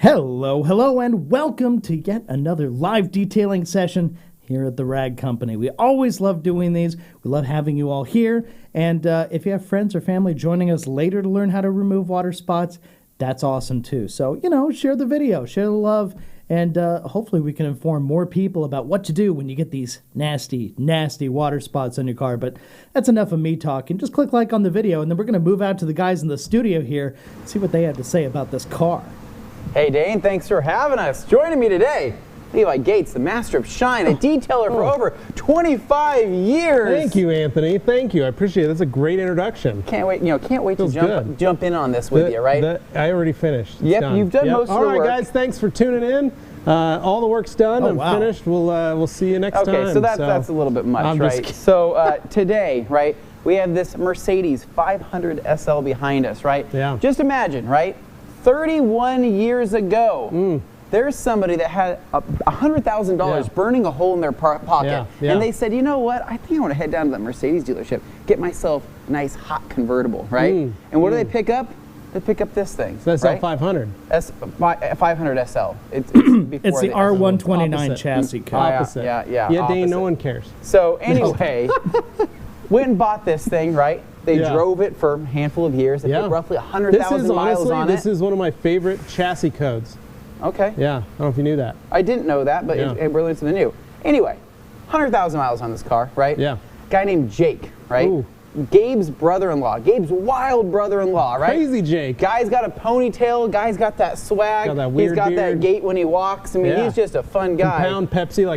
Hello, and welcome to yet another live detailing session here at the Rag Company. We always love doing these. We love having you all here. And if you have friends or family joining us later to learn how to remove water spots, that's awesome too. So, share the video, share the love, and hopefully we can inform more people about what to do when you get these nasty, nasty water spots on your car. But that's enough of me talking. Just click like on the video, and then we're going to move out to the guys in the studio here, see what they have to say about this car. Hey Dane, thanks for having us. Joining me today, Levi Gates, the master of shine, a detailer for over 25 years. Thank you, Anthony. Thank you. I appreciate it. That's a great introduction. Can't wait. Can't wait to jump in on this with you, right? I already finished. It's done. You've done most of the work. All right, guys. Thanks for tuning in. All the work's done. I'm finished. We'll see you next time. Okay, so that's a little bit much, right? So today, right, we have this Mercedes 500 SL behind us, right? Yeah. Just imagine, right? 31 years ago, there's somebody that had $100,000 burning a hole in their pocket. And they said, you know what? I think I want to head down to that Mercedes dealership, get myself a nice hot convertible, right? And what do they pick up? They pick up this thing. So SL500. 500 SL. It's the R129 chassis code. Opposite. Yeah, Dane, no one cares. So anyway, went and bought this thing, right? They drove it for a handful of years. They put roughly 100,000 miles on it. This is one of my favorite chassis codes. Okay. Yeah, I don't know if you knew that. I didn't know that, but it really something new. Anyway, 100,000 miles on this car, right? Yeah. Guy named Jake, right? Ooh. Gabe's brother-in-law, Gabe's wild brother-in-law, right? Crazy Jake. Guy's got a ponytail, guy's got that swag, he's got beard. That gait when he walks. I mean, he's just a fun guy. Pound Pepsi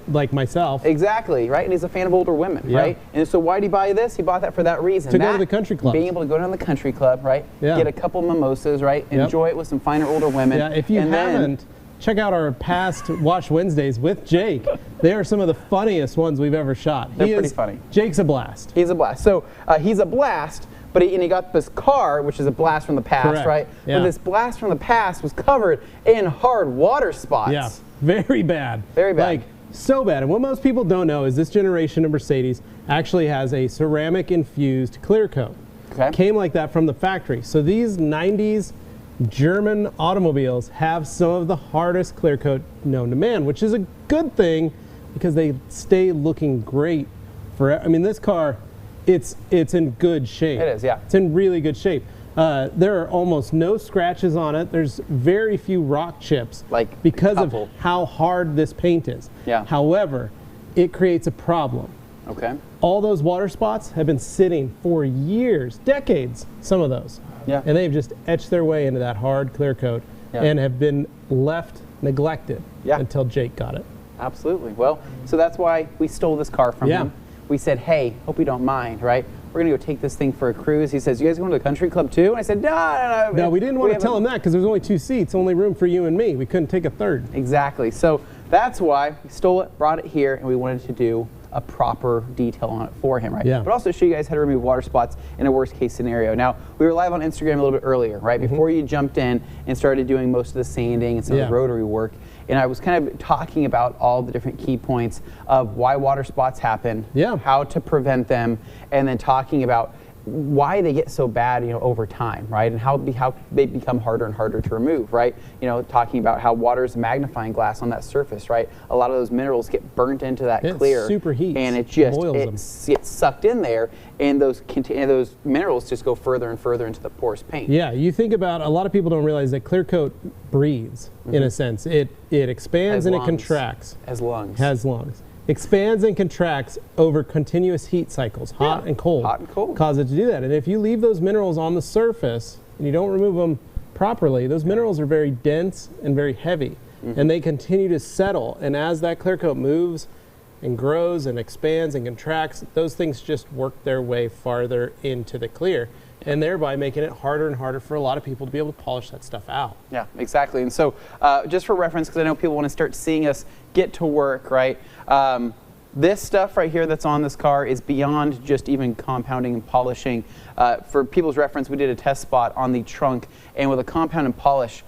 like myself. Exactly, right? And he's a fan of older women, right? And so why did he buy this? He bought that for that reason. To go to the country club. Being able to go down to the country club, right? Yeah. Get a couple mimosas, right? Enjoy it with some finer older women. Yeah, if you haven't, check out our past Watch Wednesdays with Jake. They are some of the funniest ones we've ever shot. They're pretty funny. Jake's a blast. He's a blast. So he's a blast, but he got this car, which is a blast from the past, right? Yeah. But this blast from the past was covered in hard water spots. Yeah, very bad. Very bad. Like, so bad. And what most people don't know is this generation of Mercedes actually has a ceramic-infused clear coat. Okay. Came like that from the factory. So these 90s German automobiles have some of the hardest clear coat known to man, which is a good thing because they stay looking great forever. I mean, this car, it's in good shape. It is, yeah. It's in really good shape. There are almost no scratches on it. There's very few rock chips because of how hard this paint is. Yeah. However, it creates a problem. Okay. All those water spots have been sitting for years, decades, some of those. Yeah. And they've just etched their way into that hard clear coat and have been left neglected until Jake got it. Absolutely. Well, so that's why we stole this car from him. We said, hey, hope you don't mind, right? We're going to go take this thing for a cruise. He says, you guys going to the country club too? And I said, no. No, we didn't want to tell him that because there's only 2 seats, only room for you and me. We couldn't take a third. Exactly. So that's why we stole it, brought it here, and we wanted to do a proper detail on it for him, right? Yeah. But also show you guys how to remove water spots in a worst case scenario. Now, we were live on Instagram a little bit earlier, right? Before you jumped in and started doing most of the sanding and some of the rotary work. And I was kind of talking about all the different key points of why water spots happen, how to prevent them, and then talking about why they get so bad, over time, right? And how they become harder and harder to remove, right? Talking about how water is a magnifying glass on that surface, right? A lot of those minerals get burnt into that clear, superheats, and it gets sucked in there, and those minerals just go further and further into the porous paint. Yeah, you think about, a lot of people don't realize that clear coat breathes in a sense. It expands and it contracts. As lungs. Has lungs. Expands and contracts over continuous heat cycles, hot and cold. Hot and cold. Cause it to do that. And if you leave those minerals on the surface and you don't remove them properly, those minerals are very dense and very heavy. And they continue to settle. And as that clear coat moves and grows and expands and contracts, those things just work their way farther into the clear, and thereby making it harder and harder for a lot of people to be able to polish that stuff out. Yeah, exactly. And so just for reference, because I know people want to start seeing us get to work, right? This stuff right here that's on this car is beyond just even compounding and polishing. For people's reference, we did a test spot on the trunk, and with a compound and polish,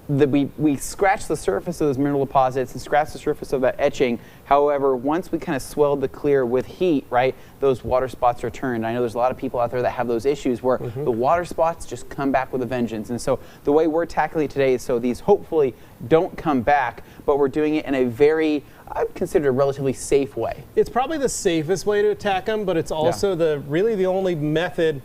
we scratched the surface of those mineral deposits and scratched the surface of that etching. However, once we kind of swelled the clear with heat, right, those water spots returned. I know there's a lot of people out there that have those issues where the water spots just come back with a vengeance. And so the way we're tackling it today is so these hopefully don't come back, but we're doing it in a very, I'd consider, a relatively safe way. It's probably the safest way to attack them, but it's also really the only method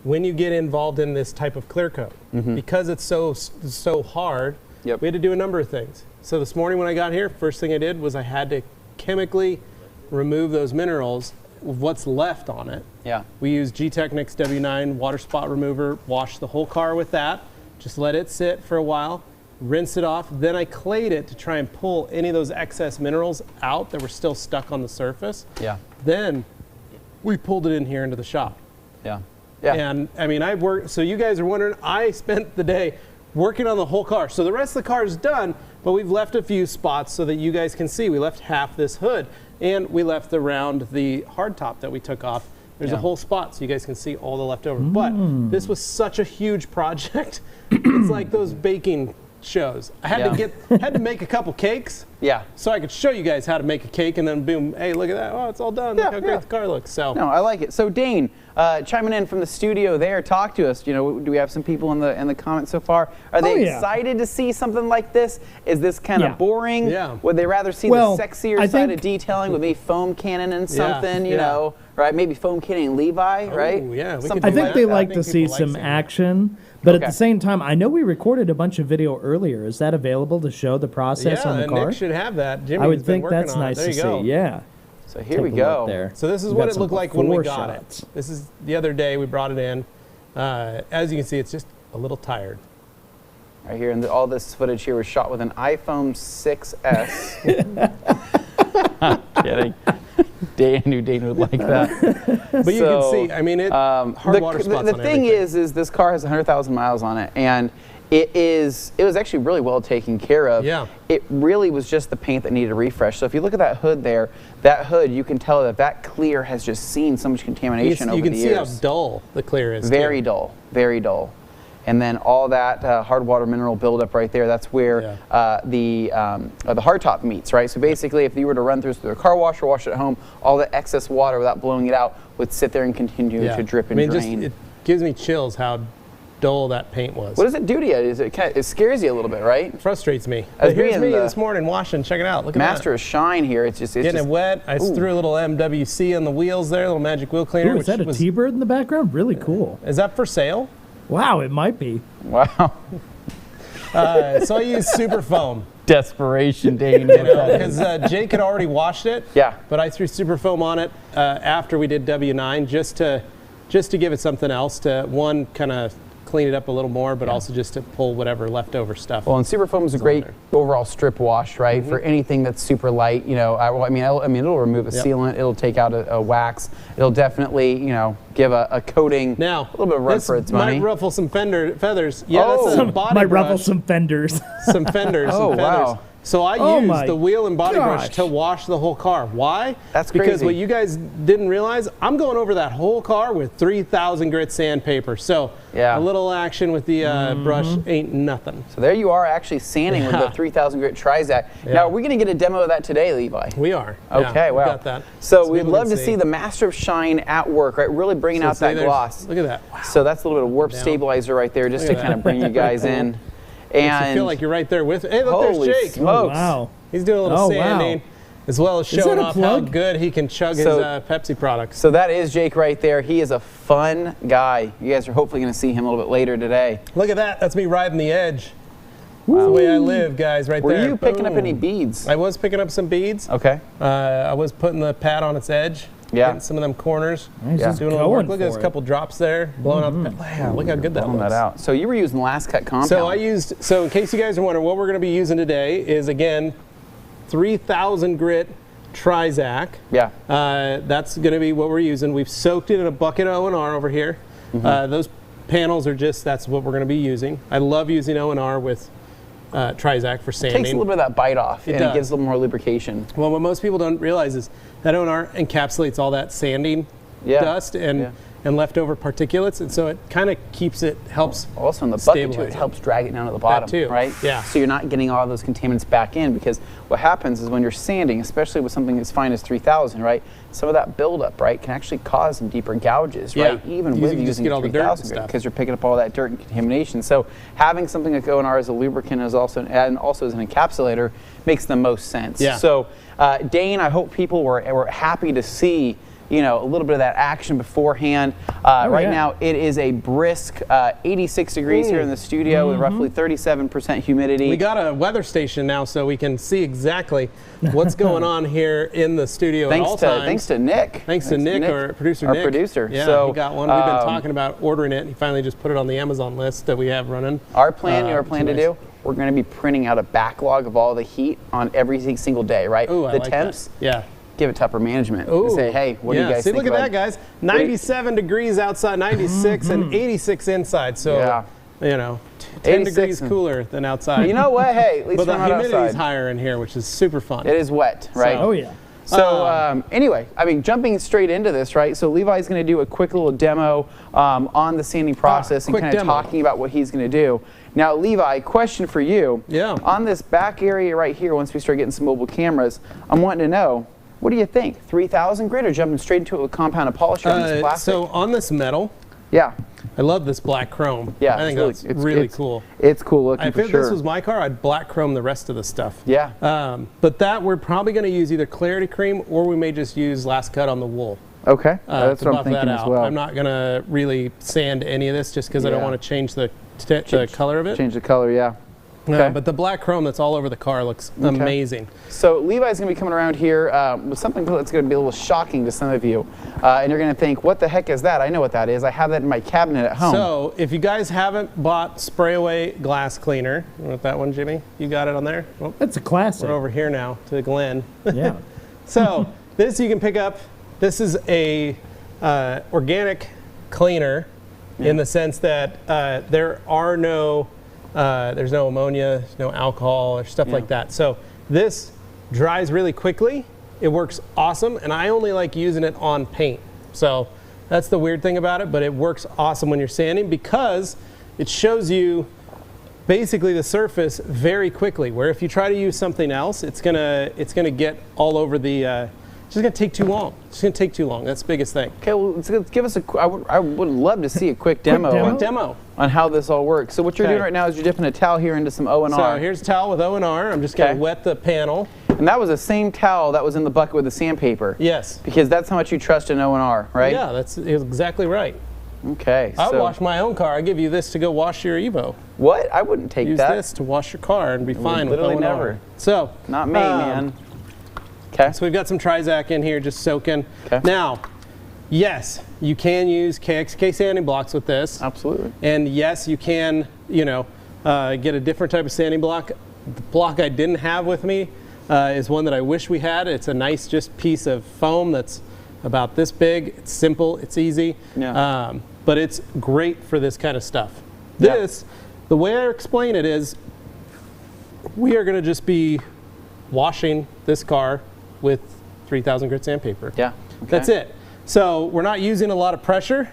when you get involved in this type of clear coat. Because it's so hard, we had to do a number of things. So this morning when I got here, first thing I did was I had to chemically remove those minerals, what's left on it. We used G-Technics W9 water spot remover, washed the whole car with that, just let it sit for a while, rinse it off, then I clayed it to try and pull any of those excess minerals out that were still stuck on the surface. Then we pulled it in here into the shop. And I mean, I worked, so you guys are wondering, I spent the day working on the whole car. So the rest of the car is done, but we've left a few spots so that you guys can see. We left half this hood, and we left around the hard top that we took off. There's a whole spot so you guys can see all the leftover. But this was such a huge project. It's like those baking shows. I had to make a couple cakes. So I could show you guys how to make a cake, and then boom, hey, look at that. Oh, it's all done. Look how great the car looks. So no, I like it. So Dane, chiming in from the studio there, talk to us. You know, do we have some people in the comments so far? Are they excited to see something like this? Is this kind of boring? Would they rather see the sexier side of detailing with maybe foam cannon and something? You know, right? Maybe foam cannon and Levi, right? I think they like to see some action. But at the same time, I know we recorded a bunch of video earlier. Is that available to show the process on the car? Nick should have that. Jimmy's I would think been that's nice to see. Yeah. So here we go. There. So this is what it looked like when we got it. This is the other day we brought it in. As you can see, it's just a little tired. Right here, and all this footage here was shot with an iPhone 6S. Kidding. I knew Dane would like that. But you can see, I mean, hard water spots the thing is this car has 100,000 miles on it, and it was actually really well taken care of. It really was just the paint that needed a refresh. So if you look at that hood there, you can tell that clear has just seen so much contamination over the years. You can see how dull the clear is. Very dull, very dull. And then all that hard water mineral buildup right there, that's where the hardtop meets, right? So basically, if you were to run through a car wash or wash it at home, all the excess water without blowing it out would sit there and continue to drip and drain. It gives me chills how dull that paint was. What does it do to you? It scares you a little bit, right? It frustrates me. Here's me this morning washing. Check it out. Look at that. Master of Shine here. It's getting it wet. I threw a little MWC on the wheels there, a little magic wheel cleaner. Is that a T-Bird in the background? Really cool. Is that for sale? Wow, it might be. Wow. So I used super foam. Desperation, Dane. Because Jake had already washed it. But I threw super foam on it after we did W9 just to give it something else to kind of clean it up a little more, but also just to pull whatever leftover stuff. Well, and super foam is a great overall strip wash, right? For anything that's super light, you know. I mean, it'll remove a sealant. It'll take out a wax. It'll definitely, you know, give a coating. Now, a little bit of run for its money. Might ruffle some feathers. Yeah, that's a body might brush. Ruffle some fenders. Some fenders. Oh, some feathers. wow. So I used the wheel and body brush to wash the whole car. Why? That's crazy. Because what you guys didn't realize, I'm going over that whole car with 3,000 grit sandpaper. So a little action with the brush ain't nothing. So there you are actually sanding with the 3,000 grit Trizac. Now, we're going to get a demo of that today, Levi. We are. Okay, wow. We got that. So we'd love to see the Master of Shine at work, right? Really bringing out that gloss. Look at that. Wow. So that's a little bit of warp stabilizer right there just to kind of bring you guys in. And you feel like you're right there with. Hey, look, there's Jake. Smokes. Wow. He's doing a little sanding, as well as showing off how good he can chug his Pepsi products. So that is Jake right there. He is a fun guy. You guys are hopefully going to see him a little bit later today. Look at that. That's me riding the edge. Wow. That's the way I live, guys, right there. Were you picking up any beads? I was picking up some beads. Okay. I was putting the pad on its edge. Getting some of them corners. Doing a little work. Look at this couple drops there, blowing out the pad. Wow, look how good that looks. That out. So you were using last cut compound. So in case you guys are wondering, what we're going to be using today is, again, 3,000 grit Trizac. That's going to be what we're using. We've soaked it in a bucket of O&R over here. Those panels are that's what we're going to be using. I love using O&R with Trizac for sanding. It takes a little bit of that bite off, and it gives a little more lubrication. Well, what most people don't realize is that O&R encapsulates all that sanding dust, and and leftover particulates, and so it kind of helps also in the bucket too, stabilize it helps drag it down to the bottom, too. right? Yeah. So you're not getting all those contaminants back in, because what happens is when you're sanding, especially with something as fine as 3000, right, some of that buildup, right, can actually cause some deeper gouges, right, even with using 3000 grit, because you're picking up all that dirt and contamination. So having something like ONR as a lubricant and also as an encapsulator makes the most sense. Yeah. So Dane, I hope people were happy to see, you know, a little bit of that action beforehand. Right now, it is a brisk 86 degrees here in the studio with roughly 37% humidity. We got a weather station now, so we can see exactly what's going on here in the studio at all times. Thanks to Nick. Thanks to Nick, our producer Nick. Our producer. Yeah, so, he got one. We've been talking about ordering it, and he finally just put it on the Amazon list that we have running. Our plan, to do, we're going to be printing out a backlog of all the heat on every single day, right? Ooh, the temps. That. Yeah. Give it to upper management and say, hey, what do you guys think? Look at that, guys. 97 degrees outside, 96 and 86 inside. So, you know, 10 degrees cooler than outside. You know what? Hey, at least but we're not outside. the humidity's higher in here, which is super fun. It is wet, right? Oh, yeah. So anyway, I mean, jumping straight into this, right? So Levi's going to do a quick little demo on the sanding process and kind of talking about what he's going to do. Now, Levi, question for you. Yeah. On this back area right here, once we start getting some mobile cameras, I'm wanting to know, what do you think? 3000 grit or jumping straight into it with compounded polisher on this plastic? So on this metal, I love this black chrome. Yeah, I think that's really cool. It's cool looking for sure. If this was my car, I'd black chrome the rest of the stuff. Yeah. But that we're probably going to use either clarity cream or we may just use last cut on the wool. Okay, that's what I'm thinking as well. I'm not going to really sand any of this just because I don't want to change the color of it. Change the color, yeah. Okay. But the black chrome that's all over the car looks amazing. So Levi's going to be coming around here with something that's going to be a little shocking to some of you. And you're going to think, what the heck is that? I know what that is. I have that in my cabinet at home. So if you guys haven't bought spray away glass cleaner, you want that one, Jimmy? You got it on there? Well, that's a classic. We're over here now to Glenn. Yeah. So this you can pick up. This is a organic cleaner in the sense that there are no there's no ammonia, no alcohol or stuff like that. So this dries really quickly. It works awesome, and I only like using it on paint. So that's the weird thing about it, but it works awesome when you're sanding because it shows you basically the surface very quickly, where if you try to use something else, it's gonna get all over the it's just gonna take too long. It's gonna take too long. That's the biggest thing. Okay, well, let's give us I would love to see a quick demo on how this all works. So what you're doing right now is you're dipping a towel here into some ONR. So here's a towel with ONR. I'm just gonna wet the panel. And that was the same towel that was in the bucket with the sandpaper. Yes. Because that's how much you trust in ONR, right? Yeah, that's exactly right. Okay. I would wash my own car. I give you this to go wash your Evo. What? I wouldn't take that. Use this to wash your car and be fine with ONR. Literally never. So. Not me, man. Okay. So we've got some Trizac in here just soaking. Okay. Now, yes, you can use KXK sanding blocks with this. Absolutely. And yes, you can, get a different type of sanding block. The block I didn't have with me is one that I wish we had. It's a nice just piece of foam that's about this big. It's simple, it's easy, but it's great for this kind of stuff. This, the way I explain it is, we are going to just be washing this car with 3000 grit sandpaper. Yeah. Okay. That's it. So we're not using a lot of pressure.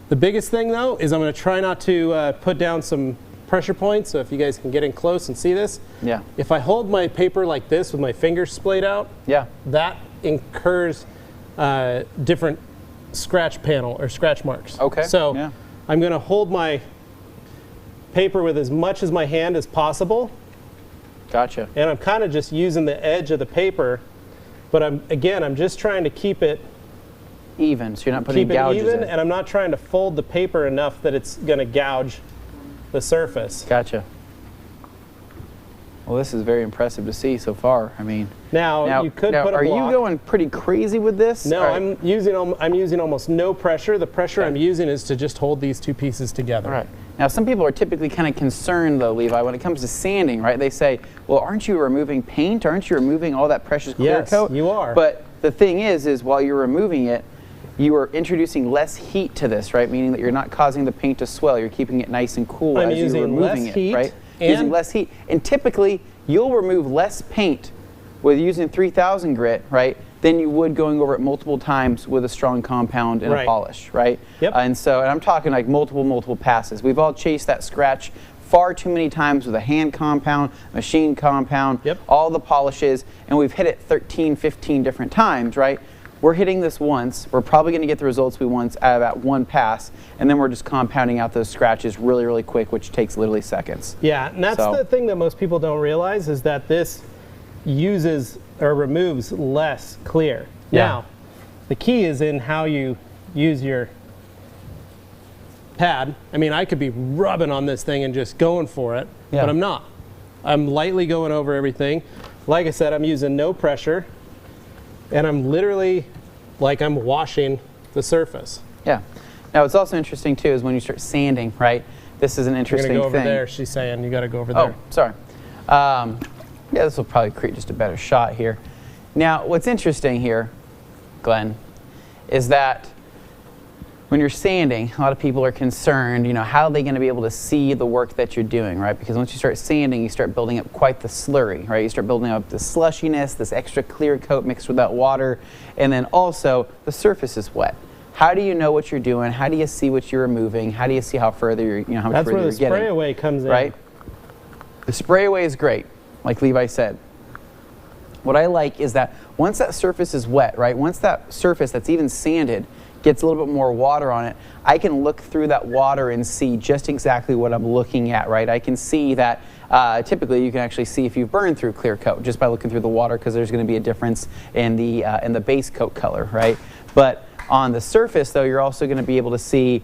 The biggest thing though is I'm going to try not to put down some pressure points, so if you guys can get in close and see this. Yeah. If I hold my paper like this with my fingers splayed out, that incurs different scratch panel or scratch marks. Okay. So I'm going to hold my paper with as much as my hand as possible. Gotcha. And I'm kind of just using the edge of the paper, but I'm just trying to keep it even, so you're not putting gouges in. And I'm not trying to fold the paper enough that it's going to gouge the surface. Gotcha. Well, this is very impressive to see so far. I mean, now you could put a block. Are you going pretty crazy with this? No, I'm using almost no pressure. The pressure I'm using is to just hold these two pieces together. All right. Now, some people are typically kind of concerned, though, Levi, when it comes to sanding, right? They say, well, aren't you removing paint? Aren't you removing all that precious clear coat? Yes, you are. But the thing is while you're removing it, you are introducing less heat to this, right? Meaning that you're not causing the paint to swell. You're keeping it nice and cool as you're removing it, right? Using less heat. And typically, you'll remove less paint with using 3000 grit, right, than you would going over it multiple times with a strong compound and a polish, right? Yep. And I'm talking like multiple passes. We've all chased that scratch far too many times with a hand compound, machine compound, all the polishes, and we've hit it 13, 15 different times, right? We're hitting this once. We're probably going to get the results we want out of that one pass, and then we're just compounding out those scratches really, really quick, which takes literally seconds. Yeah, and that's the thing that most people don't realize is that this uses or removes less clear. Yeah. Now, the key is in how you use your pad. I mean, I could be rubbing on this thing and just going for it, but I'm not. I'm lightly going over everything. Like I said, I'm using no pressure, and I'm literally like I'm washing the surface. Yeah. Now, what's also interesting too is when you start sanding, right? This is an interesting thing. You're gonna go over there. She's saying you got to go over there. Oh, sorry. Yeah, this will probably create just a better shot here. Now, what's interesting here, Glenn, is that when you're sanding, a lot of people are concerned, you know, how are they going to be able to see the work that you're doing, right? Because once you start sanding, you start building up quite the slurry, right? You start building up the slushiness, this extra clear coat mixed with that water, and then also the surface is wet. How do you know what you're doing? How do you see what you're removing? How do you see how further you're, how much further you're getting? That's where the spray away comes in. Right? The spray away is great, like Levi said. What I like is that once that surface is wet, right? Once that surface that's even sanded gets a little bit more water on it, I can look through that water and see just exactly what I'm looking at, right? I can see that typically you can actually see if you've burned through clear coat just by looking through the water, because there's going to be a difference in the base coat color, right? But on the surface, though, you're also going to be able to see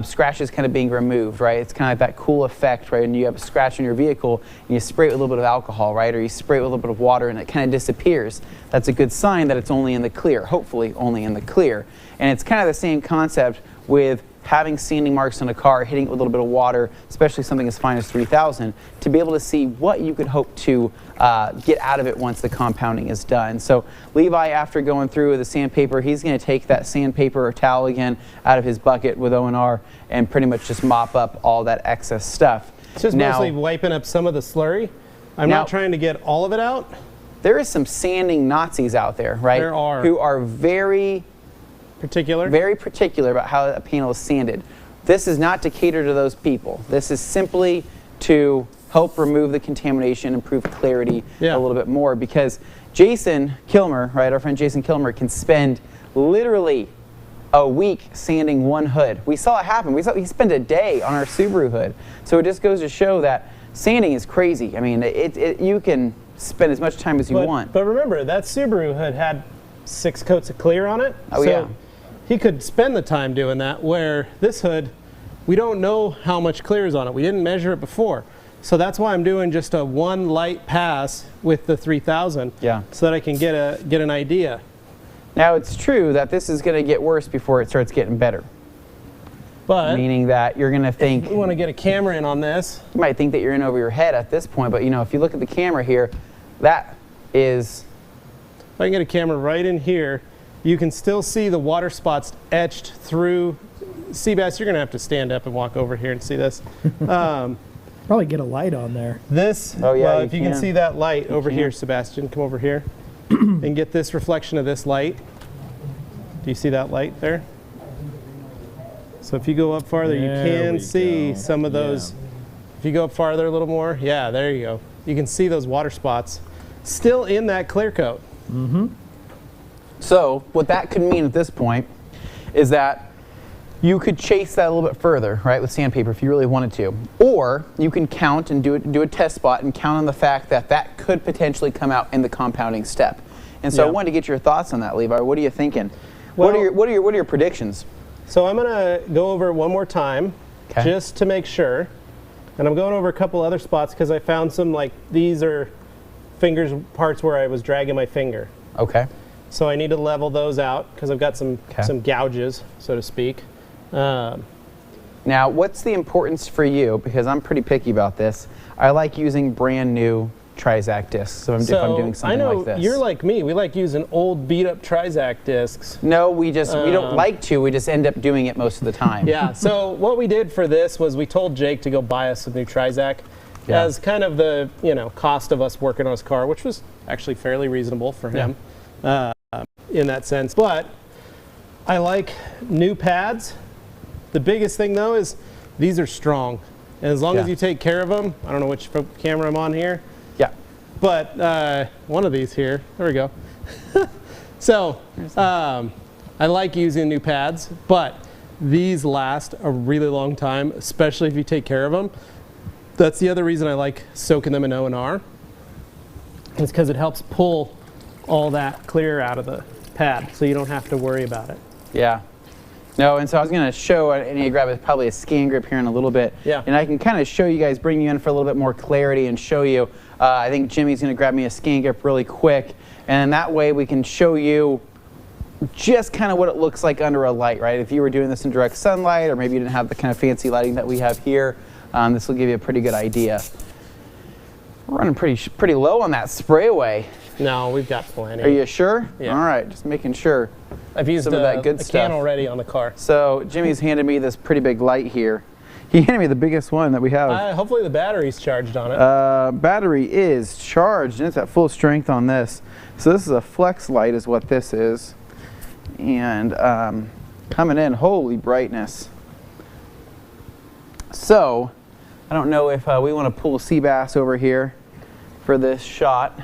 scratches kind of being removed, right? It's kind of like that cool effect, right? And you have a scratch in your vehicle, and you spray it with a little bit of alcohol, right? Or you spray it with a little bit of water, and it kind of disappears. That's a good sign that it's only in the clear, hopefully only in the clear. And it's kind of the same concept with having sanding marks on a car, hitting it with a little bit of water, especially something as fine as 3000, to be able to see what you could hope to get out of it once the compounding is done. So Levi, after going through with the sandpaper, he's going to take that sandpaper or towel again out of his bucket with O&R and pretty much just mop up all that excess stuff. It's just mostly wiping up some of the slurry. I'm not trying to get all of it out. There is some sanding Nazis out there, right? There are. Who are very particular about how a panel is sanded. This is not to cater to those people. This is simply to help remove the contamination, improve clarity a little bit more, because Jason Kilmer, right, our friend Jason Kilmer, can spend literally a week sanding one hood. We saw it happen. He spent a day on our Subaru hood. So it just goes to show that sanding is crazy. I mean, you can spend as much time as you want. But remember, that Subaru hood had 6 coats of clear on it. Oh, yeah. He could spend the time doing that, where this hood, we don't know how much clear is on it. We didn't measure it before. So that's why I'm doing just a one light pass with the 3000, so that I can get an idea. Now, it's true that this is going to get worse before it starts getting better. But meaning that you're going to think, we want to get a camera in on this. You might think that you're in over your head at this point, but if you look at the camera here, that is... If I can get a camera right in here, you can still see the water spots etched through. Seabass, you're going to have to stand up and walk over here and see this. Probably get a light on there. This, well, if you can see that light over here, Sebastian, come over here and get this reflection of this light. Do you see that light there? So if you go up farther, you can see some of those. If you go up farther a little more, there you go. You can see those water spots still in that clear coat. Mm-hmm. So what that could mean at this point is that you could chase that a little bit further, right, with sandpaper if you really wanted to. Or you can count and do a test spot and count on the fact that that could potentially come out in the compounding step. And so I wanted to get your thoughts on that, Levi. What are you thinking? Well, what are your predictions? So I'm going to go over it one more time, just to make sure. And I'm going over a couple other spots because I found some, like, these are parts where I was dragging my finger. Okay. So I need to level those out because I've got some gouges, so to speak. Now, what's the importance for you? Because I'm pretty picky about this. I like using brand new Trizac discs if I'm doing something like this. I know you're like me. We like using old beat up Trizac discs. No, we don't like to. We just end up doing it most of the time. Yeah. So what we did for this was we told Jake to go buy us some new Trizac as kind of the cost of us working on his car, which was actually fairly reasonable for him. in that sense. But I like new pads. The biggest thing though is these are strong. And as long as you take care of them, I don't know which camera I'm on here. Yeah. But one of these here, there we go. So I like using new pads, but these last a really long time, especially if you take care of them. That's the other reason I like soaking them in O&R. It's because it helps pull all that clear out of the pad, so you don't have to worry about it. Yeah. No, and so I was going to show, I need to grab probably a scan grip here in a little bit. Yeah. And I can kind of show you guys, bring you in for a little bit more clarity and show you. I think Jimmy's going to grab me a scan grip really quick, and that way we can show you just kind of what it looks like under a light, right? If you were doing this in direct sunlight, or maybe you didn't have the kind of fancy lighting that we have here, this will give you a pretty good idea. We're running pretty low on that spray away. No, we've got plenty. Are you sure? Yeah. All right, just making sure. I've used some of that good a stuff. can already on the car. So Jimmy's handed me this pretty big light here. He handed me the biggest one that we have. Hopefully the battery's charged on it. Battery is charged, and it's at full strength on this. So this is a flex light is what this is. And coming in, holy brightness. So I don't know if we want to pull sea bass over here for this shot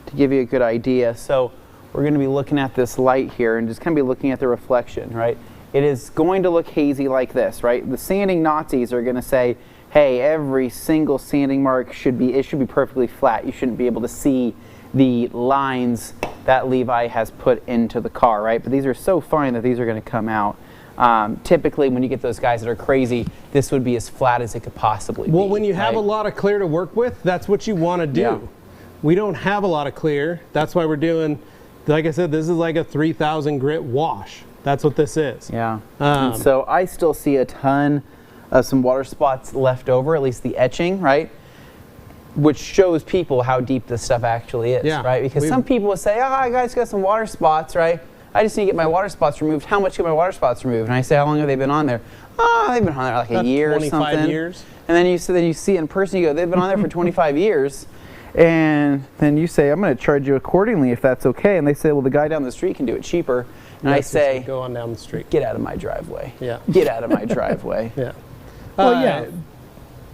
to give you a good idea. So we're going to be looking at this light here and just kind of be looking at the reflection, right? It is going to look hazy like this, right? The sanding Nazis are going to say, hey, every single sanding mark should be perfectly flat. You shouldn't be able to see the lines that Levi has put into the car, right? But these are so fine that these are going to come out. Typically, when you get those guys that are crazy, this would be as flat as it could possibly be. Well, when you have a lot of clear to work with, that's what you want to do. Yeah. We don't have a lot of clear. That's why we're doing, like I said, this is like a 3,000 grit wash. That's what this is. Yeah. And so I still see a ton of some water spots left over, at least the etching, right? Which shows people how deep this stuff actually is, right? Because some people will say, I guys got some water spots, right? I just need to get my water spots removed. How much get my water spots removed? And I say, how long have they been on there? Oh, they've been on there like a year or something. 25 years. And then you see it in person, you go, they've been on there for 25 years. And then you say, I'm going to charge you accordingly if that's okay. And they say, well, the guy down the street can do it cheaper. And I say, go on down the street. Get out of my driveway. Yeah. Get out of my driveway. Yeah. Well, yeah.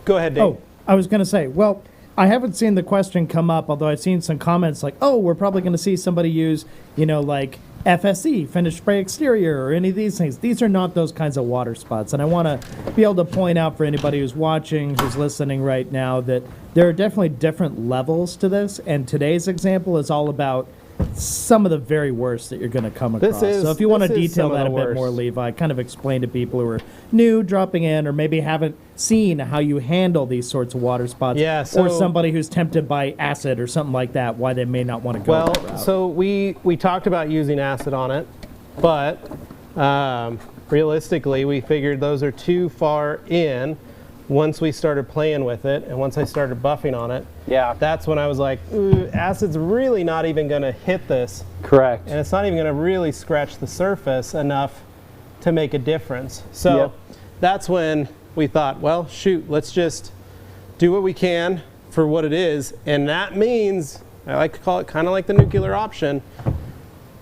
Go ahead, Dave. Oh, I was going to say, well, I haven't seen the question come up, although I've seen some comments like, oh, we're probably going to see somebody use, like FSE, finished spray exterior, or any of these things. These are not those kinds of water spots. And I want to be able to point out for anybody who's watching, who's listening right now, that there are definitely different levels to this. And today's example is all about some of the very worst that you're going to come across. So if you want to detail that a bit more, Levi, kind of explain to people who are new, dropping in, or maybe haven't seen how you handle these sorts of water spots, or somebody who's tempted by acid or something like that, why they may not want to go that route. So we talked about using acid on it, but realistically, we figured those are too far in. Once we started playing with it, and once I started buffing on it, that's when I was like, acid's really not even going to hit this. Correct. And it's not even going to really scratch the surface enough to make a difference. So that's when we thought, well, shoot, let's just do what we can for what it is. And that means, I like to call it kind of like the nuclear option,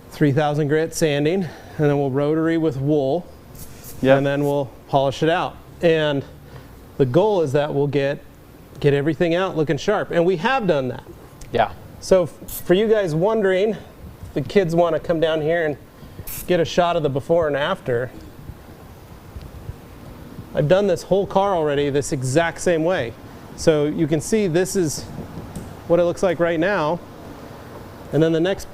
3,000 grit sanding, and then we'll rotary with wool, and then we'll polish it out. And the goal is that we'll get everything out looking sharp, and we have done that. Yeah. So for you guys wondering, the kids want to come down here and get a shot of the before and after. I've done this whole car already this exact same way. So you can see this is what it looks like right now, and then the next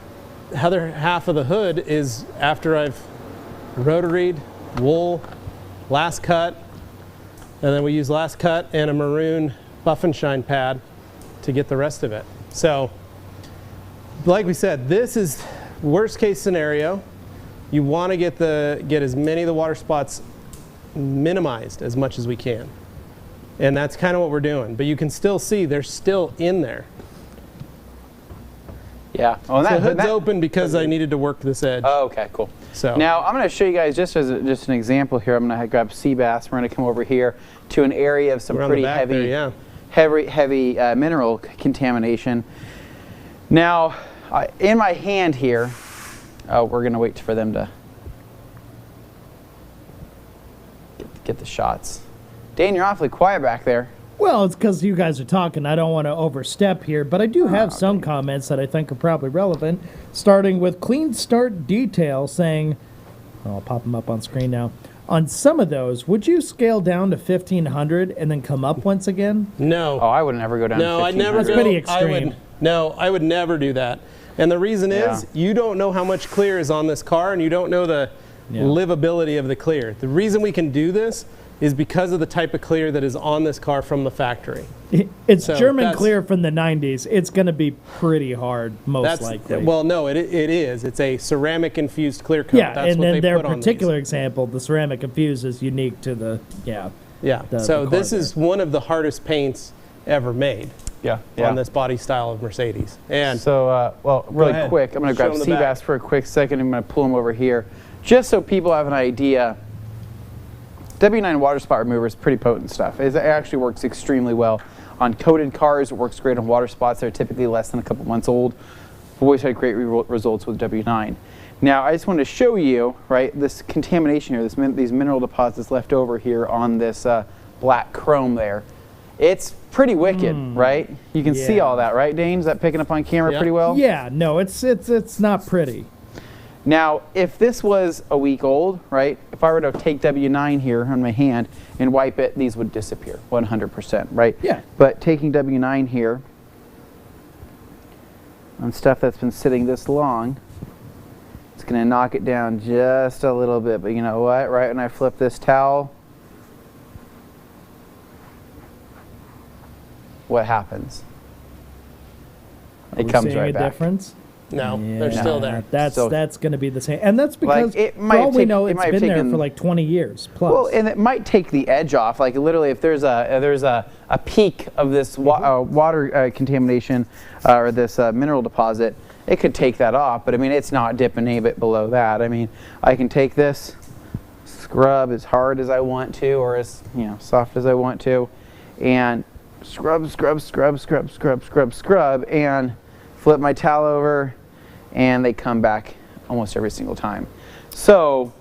other half of the hood is after I've rotaried, wool, last cut. And then we use last cut and a maroon buff and shine pad to get the rest of it. So, like we said, this is worst case scenario. You want to get as many of the water spots minimized as much as we can. And that's kind of what we're doing. But you can still see they're still in there. Yeah. Oh, and the hood's open because I needed to work this edge. Oh, okay, cool. So now I'm going to show you guys just as just an example here. I'm going to grab sea bass. We're going to come over here to an area of some pretty heavy mineral contamination. Now, in my hand here, Oh, we're going to wait for them to get the shots. Dane, you're awfully quiet back there. Well, it's because you guys are talking. I don't want to overstep here, but I do have some comments that I think are probably relevant, starting with Clean Start Detail saying, I'll pop them up on screen now. On some of those, would you scale down to 1,500 and then come up once again? No. Oh, I would never go down to 1,500. I'd never That's go. pretty extreme. I would never do that. And the reason is you don't know how much clear is on this car, and you don't know the livability of the clear. The reason we can do this is because of the type of clear that is on this car from the factory. It's German clear from the 90s. It's going to be pretty hard, most likely. Well, no, it is. It's a ceramic infused clear coat. Yeah, That's and what then they their put on particular these. example, the ceramic infused, is unique to the, So this is one of the hardest paints ever made. On this body style of Mercedes. And so, well, really quick, I'm going to grab Seabass for a quick second. I'm going to pull him over here. Just so people have an idea, W9 water spot remover is pretty potent stuff. It actually works extremely well on coated cars. It works great on water spots that are typically less than a couple months old. We've always had great results with W9. Now, I just wanted to show you, right, this contamination here, these mineral deposits left over here on this black chrome there. It's pretty wicked, right? You can see all that, right, Dane? Is that picking up on camera pretty well? Yeah, no, it's not pretty. Now, if this was a week old, right, if I were to take W9 here on my hand and wipe it, these would disappear 100%, right? Yeah. But taking W9 here on stuff that's been sitting this long, it's going to knock it down just a little bit. But you know what? Right when I flip this towel, what happens? It comes right back. Difference? no, they're still there. That's going to be the same, and that's because Like, for all we know, it's been there for like 20 years plus. Well, and it might take the edge off. Like literally, if there's a peak of this water contamination or this mineral deposit, it could take that off. But I mean, it's not dipping a bit below that. I mean, I can take this, scrub as hard as I want to, or as soft as I want to, and scrub, and flip my towel over, and they come back almost every single time. So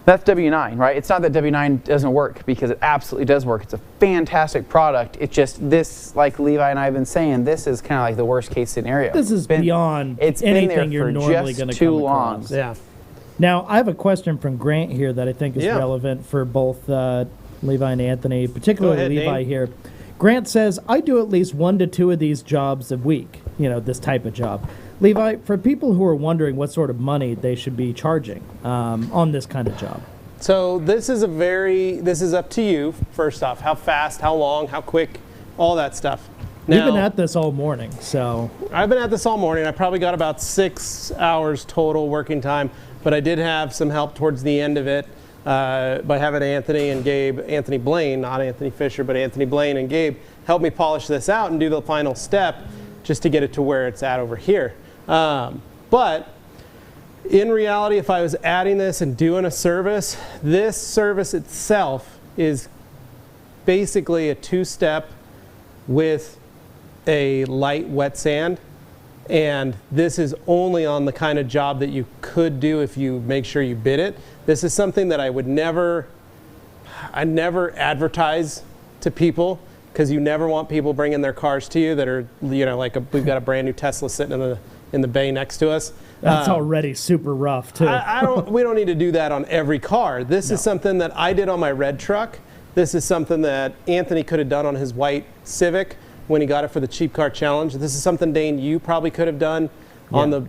that's W9, right? It's not that W9 doesn't work, because it absolutely does work. It's a fantastic product. It's just this, like Levi and I have been saying, this is kind of like the worst case scenario. This is beyond anything you're normally going to come across. Yeah. Now, I have a question from Grant here that I think is relevant for both Levi and Anthony, particularly Levi Dane. here. Grant says, I do at least 1 to 2 of these jobs a week, this type of job. Levi, for people who are wondering what sort of money they should be charging on this kind of job. So this is up to you, first off. How fast, how long, how quick, all that stuff. Now, we've been at this all morning, so. I've been at this all morning. I probably got about 6 hours total working time, but I did have some help towards the end of it by having Anthony Blaine, not Anthony Fisher, but Anthony Blaine and Gabe, help me polish this out and do the final step just to get it to where it's at over here. But in reality, if I was adding this and doing a service, this service itself is basically a 2-step with a light wet sand. And this is only on the kind of job that you could do if you make sure you bid it. This is something that I never advertise to people, because you never want people bringing their cars to you that are, like we've got a brand new Tesla sitting in the bay next to us. That's already super rough too. We don't need to do that on every car. This is something that I did on my red truck. This is something that Anthony could have done on his white Civic when he got it for the cheap car challenge. This is something, Dane, you probably could have done on the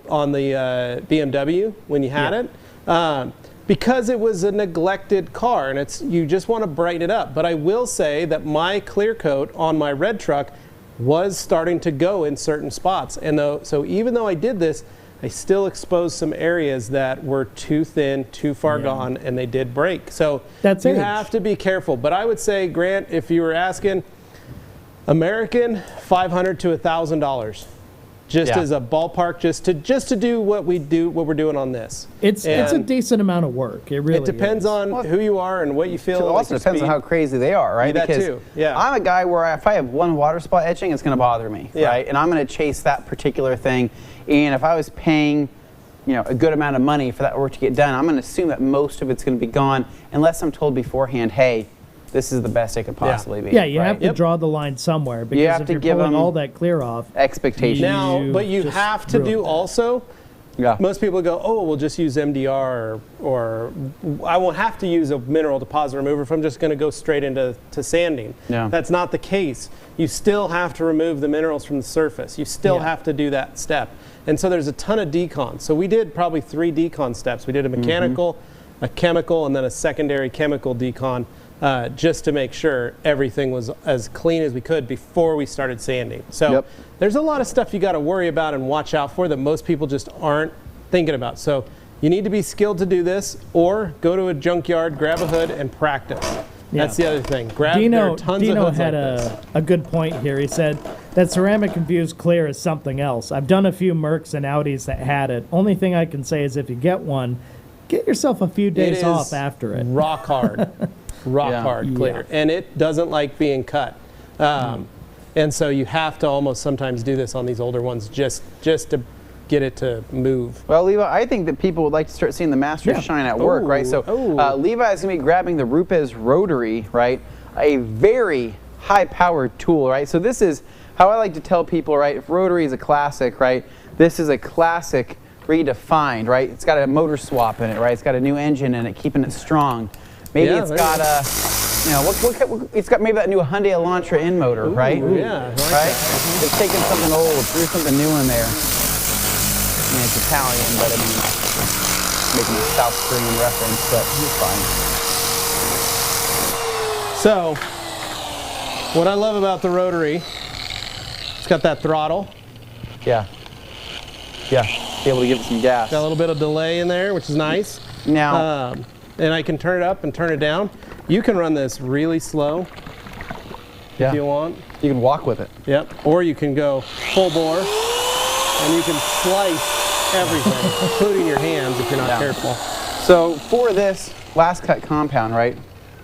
BMW when you had it. Because it was a neglected car, and you just want to brighten it up. But I will say that my clear coat on my red truck was starting to go in certain spots. And so even though I did this, I still exposed some areas that were too thin, too far gone, and they did break. So you have to be careful. But I would say, Grant, if you were asking, American, $500 to $1,000. Just as a ballpark, just to do what we're doing on this. It's a decent amount of work. It really It depends on who you are and what you feel. It also depends on how crazy they are, right? That because too. Yeah. I'm a guy where if I have one water spot etching, it's going to bother me, right? And I'm going to chase that particular thing. And if I was paying a good amount of money for that work to get done, I'm going to assume that most of it's going to be gone unless I'm told beforehand, hey, this is the best it could possibly be. Yeah, you have to draw the line somewhere, because have if to you're give pulling them all that clear off, expectations. Now, but you just have to do ruined that. also. Yeah. Most people go, oh, we'll just use MDR, or I won't have to use a mineral deposit remover if I'm just going to go straight into sanding. Yeah. That's not the case. You still have to remove the minerals from the surface. You still have to do that step. And so there's a ton of decon. So we did probably 3 decon steps. We did a mechanical, a chemical, and then a secondary chemical decon, just to make sure everything was as clean as we could before we started sanding. So there's a lot of stuff you got to worry about and watch out for that most people just aren't thinking about. So you need to be skilled to do this, or go to a junkyard, grab a hood, and practice. That's the other thing. There are tons of hoods had like this. a good point here. He said that ceramic infused clear is something else. I've done a few Mercs and Audis that had it. Only thing I can say is if you get one, get yourself a few days off after it. Rock hard. Hard clear. And it doesn't like being cut. And so you have to almost sometimes do this on these older ones just to get it to move. Well, Levi, I think that people would like to start seeing the masters shine at work, right? So Levi is going to be grabbing the Rotary, right? A very high-powered tool, right? So this is how I like to tell people, right? If Rotary is a classic, right? This is a classic redefined, right? It's got a motor swap in it, right? It's got a new engine in it, keeping it strong. Maybe it's got a, it's got maybe that new Hyundai Elantra in motor, right? Yeah, right? It's taking something old, threw something new in there. I mean, it's Italian, but I mean, making a South Korean reference, but it's fine. So, what I love about the Rotary, it's got that throttle. Yeah. Yeah, be able to give it some gas. Got a little bit of delay in there, which is nice. Now, and I can turn it up and turn it down. You can run this really slow if you want. You can walk with it. Yep. Or you can go full bore, and you can slice everything, including your hands if you're not careful. So for this last cut compound, right?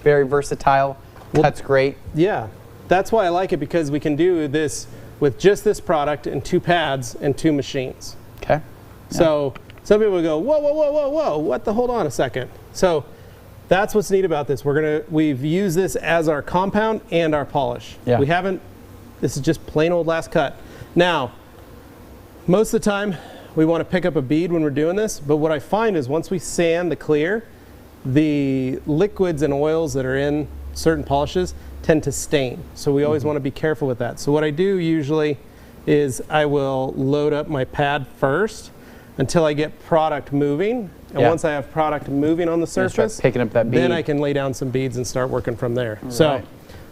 Very versatile. Cuts great. Yeah. That's why I like it, because we can do this with just this product and 2 pads and 2 machines. Okay. So some people go, whoa, whoa, whoa, whoa, whoa, what the, hold on a second. So that's what's neat about this. We've used this as our compound and our polish. Yeah. This is just plain old last cut. Now, most of the time we want to pick up a bead when we're doing this, but what I find is once we sand the clear, the liquids and oils that are in certain polishes tend to stain. So we always want to be careful with that. So what I do usually is I will load up my pad first until I get product moving. And once I have product moving on the surface, picking up that bead, then I can lay down some beads and start working from there. So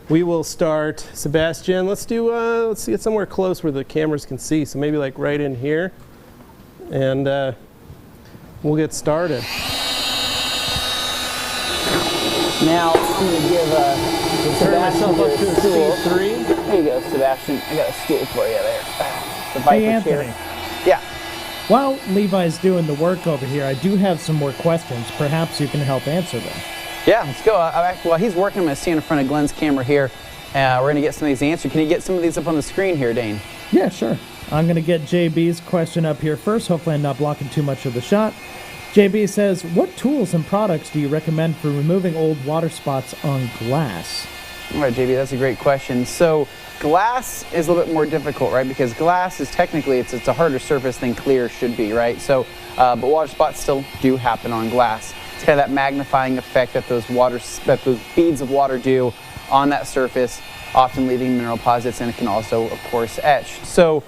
we will start, Sebastian, let's get somewhere close where the cameras can see. So maybe like right in here, and we'll get started. Now I'm going to give Sebastian a stool. C3. There you go, Sebastian. I got a stool for you there. The Viper Hey, Anthony. chair. Yeah. While Levi's doing the work over here, I do have some more questions. Perhaps you can help answer them. Yeah, let's go. While he's working, I'm going to stand in front of Glenn's camera here. We're going to get some of these answered. Can you get some of these up on the screen here, Dane? Yeah, sure. I'm going to get JB's question up here first. Hopefully I'm not blocking too much of the shot. JB says, what tools and products do you recommend for removing old water spots on glass? All right, JB, that's a great question. So glass is a little bit more difficult, right? Because glass is technically, it's a harder surface than clear should be, right? So, but water spots still do happen on glass. It's kind of that magnifying effect that those beads of water do on that surface, often leaving mineral deposits, and it can also, of course, etch. So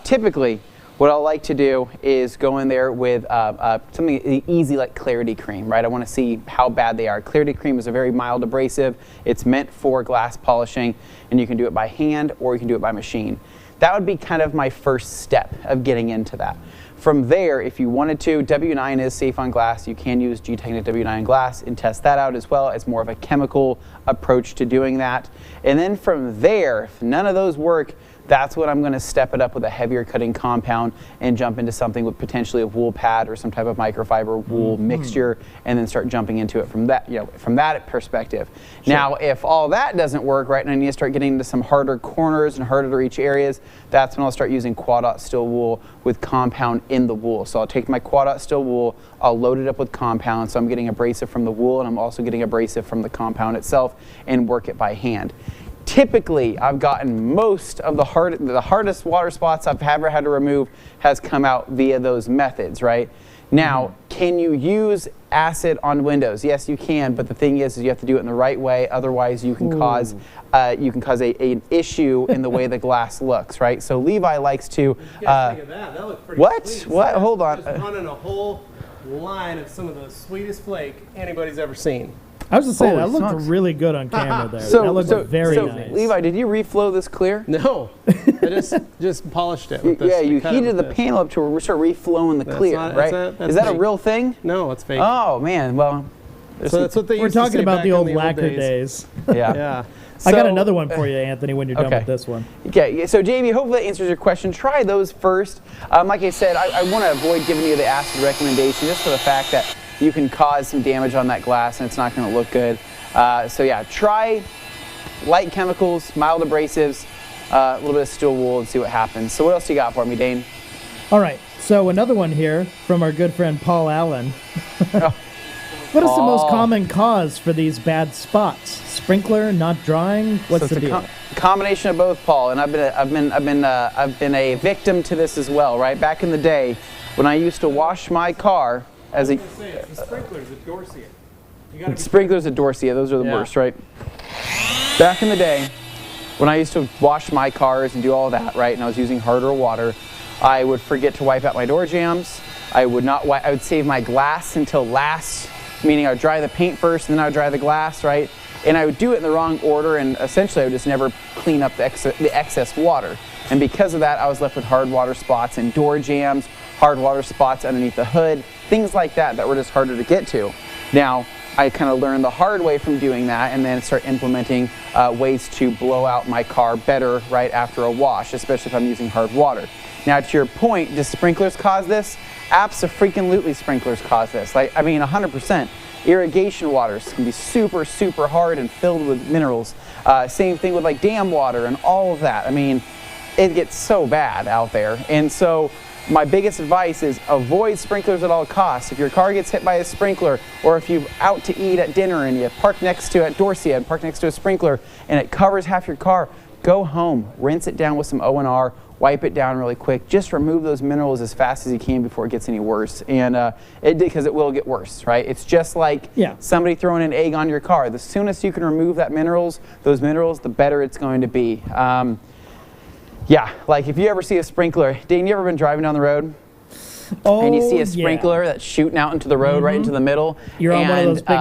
typically, what I like to do is go in there with something easy like Clarity Cream, right? I want to see how bad they are. Clarity Cream is a very mild abrasive. It's meant for glass polishing, and you can do it by hand or you can do it by machine. That would be kind of my first step of getting into that. From there, if you wanted to, W9 is safe on glass. You can use G-Technic W9 glass and test that out as well as more of a chemical approach to doing that. And then from there, if none of those work, that's when I'm going to step it up with a heavier cutting compound and jump into something with potentially a wool pad or some type of microfiber wool mixture, and then start jumping into it from that, from that perspective. Sure. Now, if all that doesn't work, right, and I need to start getting into some harder corners and harder to reach areas, that's when I'll start using quad-aught steel wool with compound in the wool. So I'll take my quad-aught steel wool, I'll load it up with compound, so I'm getting abrasive from the wool, and I'm also getting abrasive from the compound itself, and work it by hand. Typically, I've gotten most of the hardest water spots I've ever had to remove has come out via those methods, right? Now, can you use acid on windows? Yes, you can, but the thing is you have to do it in the right way. Otherwise, you can cause an issue in the way the glass looks, right? So Levi likes to. You guys think of that? That looked pretty what? Sweet. What? So Hold on. Just running a whole line of some of the sweetest flake anybody's ever seen. I was just saying, that Holy looked smokes. really good on camera there. So, that looked very nice. Levi, did you reflow this clear? No, I just polished it with this. Yeah, you heated the panel up to start reflowing the clear, right? Is that a real thing? No, it's fake. Oh, man, well. So that's what they We're used to talking say about back the in old lacquer days. Yeah. Yeah. I got So- another one for you, Anthony, when you're done Okay. with this one. Okay, so Jamie, hopefully that answers your question. Try those first. Like I said, I want to avoid giving you the acid recommendation just for the fact that you can cause some damage on that glass and it's not going to look good. So yeah, try light chemicals, mild abrasives, a little bit of steel wool, and see what happens. So what else you got for me, Dane? All right, so another one here from our good friend Paul Allen. What is the most common cause for these bad spots? Sprinkler not drying? What's the deal? Combination of both, Paul. And I've been a victim to this as well. Right back in the day, when I used to wash my car as a The sprinklers at Dorsia. sprinklers at Dorsia, those are the worst, right? Back in the day, when I used to wash my cars and do all that, right, and I was using harder water, I would forget to wipe out my door jambs. I would save my glass until last, meaning I would dry the paint first and then I would dry the glass, right? And I would do it in the wrong order, and essentially I would just never clean up the excess water. And because of that, I was left with hard water spots and door jambs, hard water spots underneath the hood, things like that that were just harder to get to. Now, I kind of learned the hard way from doing that, and then start implementing ways to blow out my car better right after a wash, especially if I'm using hard water. Now, to your point, do sprinklers cause this? Abso-freaking-lutely sprinklers cause this. Like, I mean, 100%. Irrigation waters can be super, super hard and filled with minerals. Same thing with like dam water and all of that. I mean, it gets so bad out there. And so my biggest advice is avoid sprinklers at all costs. If your car gets hit by a sprinkler, or if you're out to eat at dinner and you park next to, at Dorsia, and park next to a sprinkler and it covers half your car, go home, rinse it down with some O&R, wipe it down really quick. Just remove those minerals as fast as you can before it gets any worse. And because it will get worse, right? It's just like somebody throwing an egg on your car. The soonest you can remove those minerals, the better it's going to be. Yeah, like if you ever see a sprinkler, Dane, you ever been driving down the road? And you see a sprinkler that's shooting out into the road, right into the middle. You're on one of those big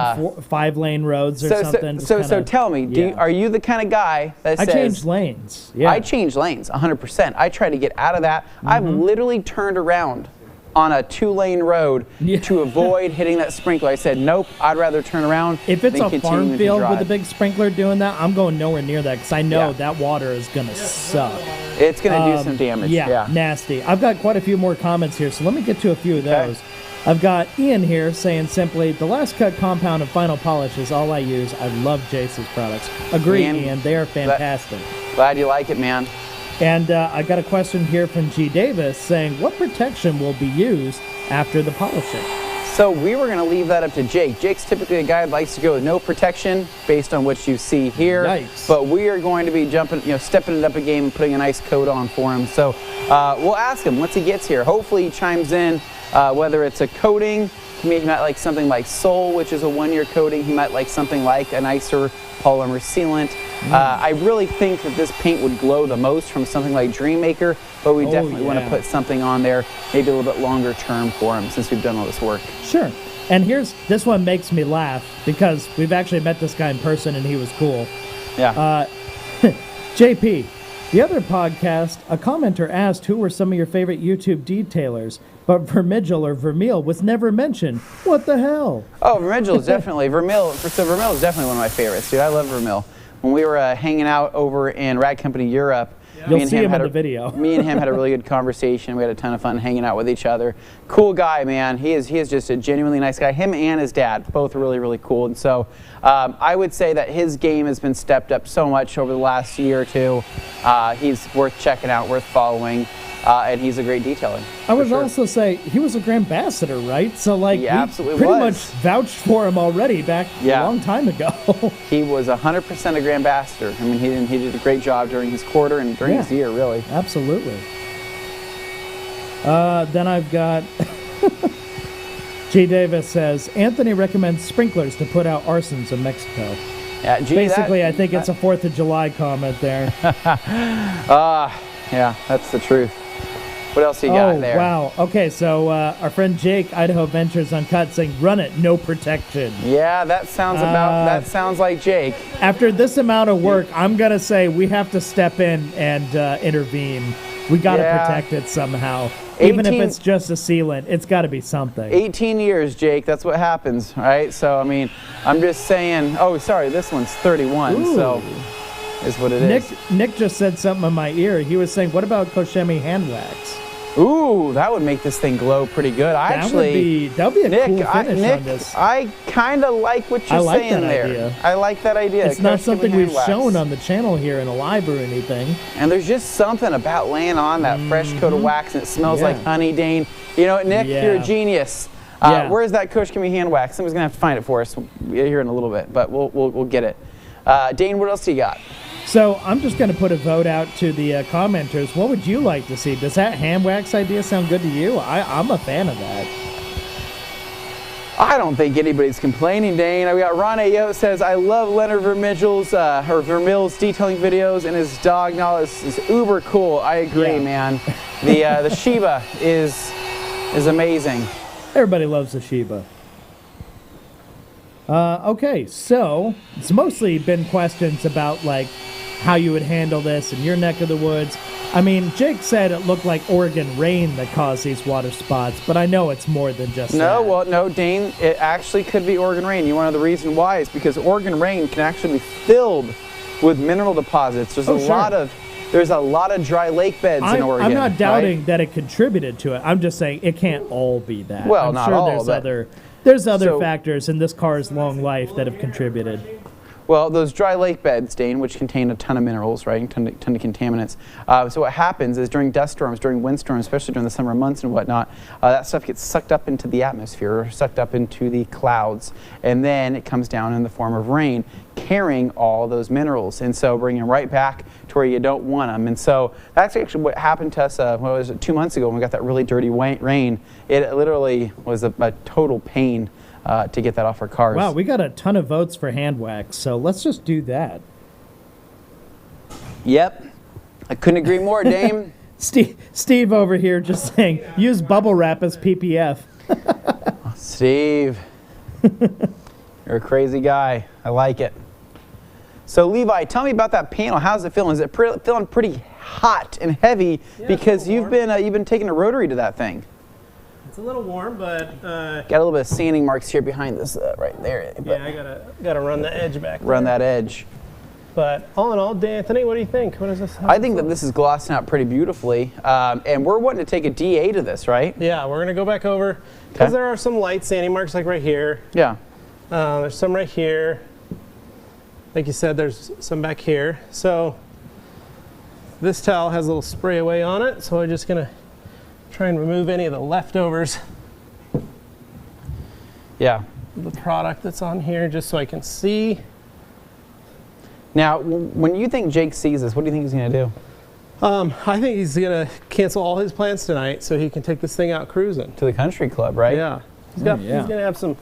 5-lane roads or something. So tell me, are you the kind of guy that says... I change lanes. Yeah. I change lanes, 100%. I try to get out of that. I've literally turned around on a 2-lane road to avoid hitting that sprinkler. I said, nope, I'd rather turn around. If it's than a continue farm to field drive. with a big sprinkler doing that, I'm going nowhere near that because I know that water is going to suck. It's going to do some damage. Yeah, nasty. I've got quite a few more comments here, so let me get to a few of those. I've got Ian here saying simply, the last cut compound and final polish is all I use. I love Jace's products. Agree, Ian. They are fantastic. Glad you like it, man. And I got a question here from G. Davis saying, what protection will be used after the polishing? So we were going to leave that up to Jake. Jake's typically a guy that likes to go with no protection based on what you see here. Yikes. But we are going to be stepping it up a game and putting a nice coat on for him. So we'll ask him once he gets here. Hopefully he chimes in, whether it's a coating. He might like something like Sol, which is a 1-year coating. He might like something like a nicer polymer sealant. I really think that this paint would glow the most from something like Dreammaker, but we definitely want to put something on there, maybe a little bit longer term for him since we've done all this work. Sure. And this one makes me laugh because we've actually met this guy in person and he was cool. Yeah. JP, the other podcast, a commenter asked who were some of your favorite YouTube detailers. But Vermigel or Vermeil was never mentioned. What the hell? Oh, Vermigel is definitely Vermeil. So Vermeil is definitely one of my favorites, dude. I love Vermeil. When we were hanging out over in Rag Company Europe, You'll see him in the video. Me and him had a really good conversation. We had a ton of fun hanging out with each other. Cool guy, man. He is just a genuinely nice guy. Him and his dad, both really, really cool. And so I would say that his game has been stepped up so much over the last year or two. He's worth checking out, worth following. And he's a great detailer. I would also say he was a Grand Ambassador, right? So, like, he absolutely pretty was. much vouched for him already back a long time ago. He was 100% a Grand Ambassador. I mean, he did a great job during his quarter and during his year, really. Absolutely. Then I've got G. Davis says, Anthony recommends sprinklers to put out arsons in Mexico. Yeah, gee, basically, I think it's a 4th of July comment there. Yeah, that's the truth. What else you got there? Wow. Okay, so our friend Jake, Idaho Ventures Uncut, saying, run it, no protection. Yeah, that sounds like Jake. After this amount of work, I'm going to say we have to step in and intervene. We got to protect it somehow. Even if it's just a sealant, it's got to be something. 18 years, Jake, that's what happens, right? So, I mean, I'm just saying, oh, sorry, this one's 31, so is what it is. Nick just said something in my ear. He was saying, what about Koshemi hand wax? Ooh, that would make this thing glow pretty good. That would be a cool finish on this. I kind of like what you're saying there. Idea. I like that idea. It's not something we've shown on the channel here in a live or anything. And there's just something about laying on that fresh coat of wax, and it smells like honey, Dane. You know what, Nick? You're a genius. Where's that Koshemi hand wax? Somebody's gonna have to find it for us here in a little bit, but we'll get it. Dane, what else do you got? So I'm just going to put a vote out to the commenters. What would you like to see? Does that hand wax idea sound good to you? I'm a fan of that. I don't think anybody's complaining, Dane. We got Ron A.O. says, I love Leonard Vermil's detailing videos, and his dog knowledge is uber cool. I agree, man. The Shiba is amazing. Everybody loves the Shiba. Okay, so it's mostly been questions about like how you would handle this in your neck of the woods. I mean, Jake said it looked like Oregon rain that caused these water spots, but I know it's more than just that. Well, no, Dane, it actually could be Oregon rain. You want to know the reason why is because Oregon rain can actually be filled with mineral deposits. There's a lot of dry lake beds in Oregon. I'm not doubting that it contributed to it. I'm just saying it can't all be that. Well, I'm not sure all, there's other factors in this car's long life that have contributed. Well, those dry lake beds, Dane, which contain a ton of minerals, right, a ton of contaminants. So what happens is during dust storms, during windstorms, especially during the summer months and whatnot, that stuff gets sucked up into the atmosphere, or sucked up into the clouds, and then it comes down in the form of rain, carrying all those minerals, and so bringing them right back to where you don't want them. And so that's actually what happened to us, 2 months ago when we got that really dirty rain. It literally was a total pain to get that off our cars. Wow, we got a ton of votes for hand wax, so let's just do that. Yep. I couldn't agree more, Dame. Steve over here just saying, use bubble wrap as PPF. Steve, you're a crazy guy. I like it. So, Levi, tell me about that panel. How's it feeling? Is it feeling pretty hot and heavy? Yeah, because you've been taking a rotary to that thing. It's a little warm, but got a little bit of sanding marks here behind this right there. Yeah, I gotta run the edge back. Run that edge. But all in all, Anthony, what do you think? What is this? I think that this is glossing out pretty beautifully, and we're wanting to take a DA to this, right? Yeah, we're gonna go back over because there are some light sanding marks like right here. Yeah. There's some right here. Like you said, there's some back here. So this towel has a little spray away on it, so I'm just gonna try and remove any of the leftovers. Yeah. The product that's on here, just so I can see. Now, when you think Jake sees this, what do you think he's going to do? I think he's going to cancel all his plans tonight so he can take this thing out cruising. To the country club, right? Yeah. He's going to have some,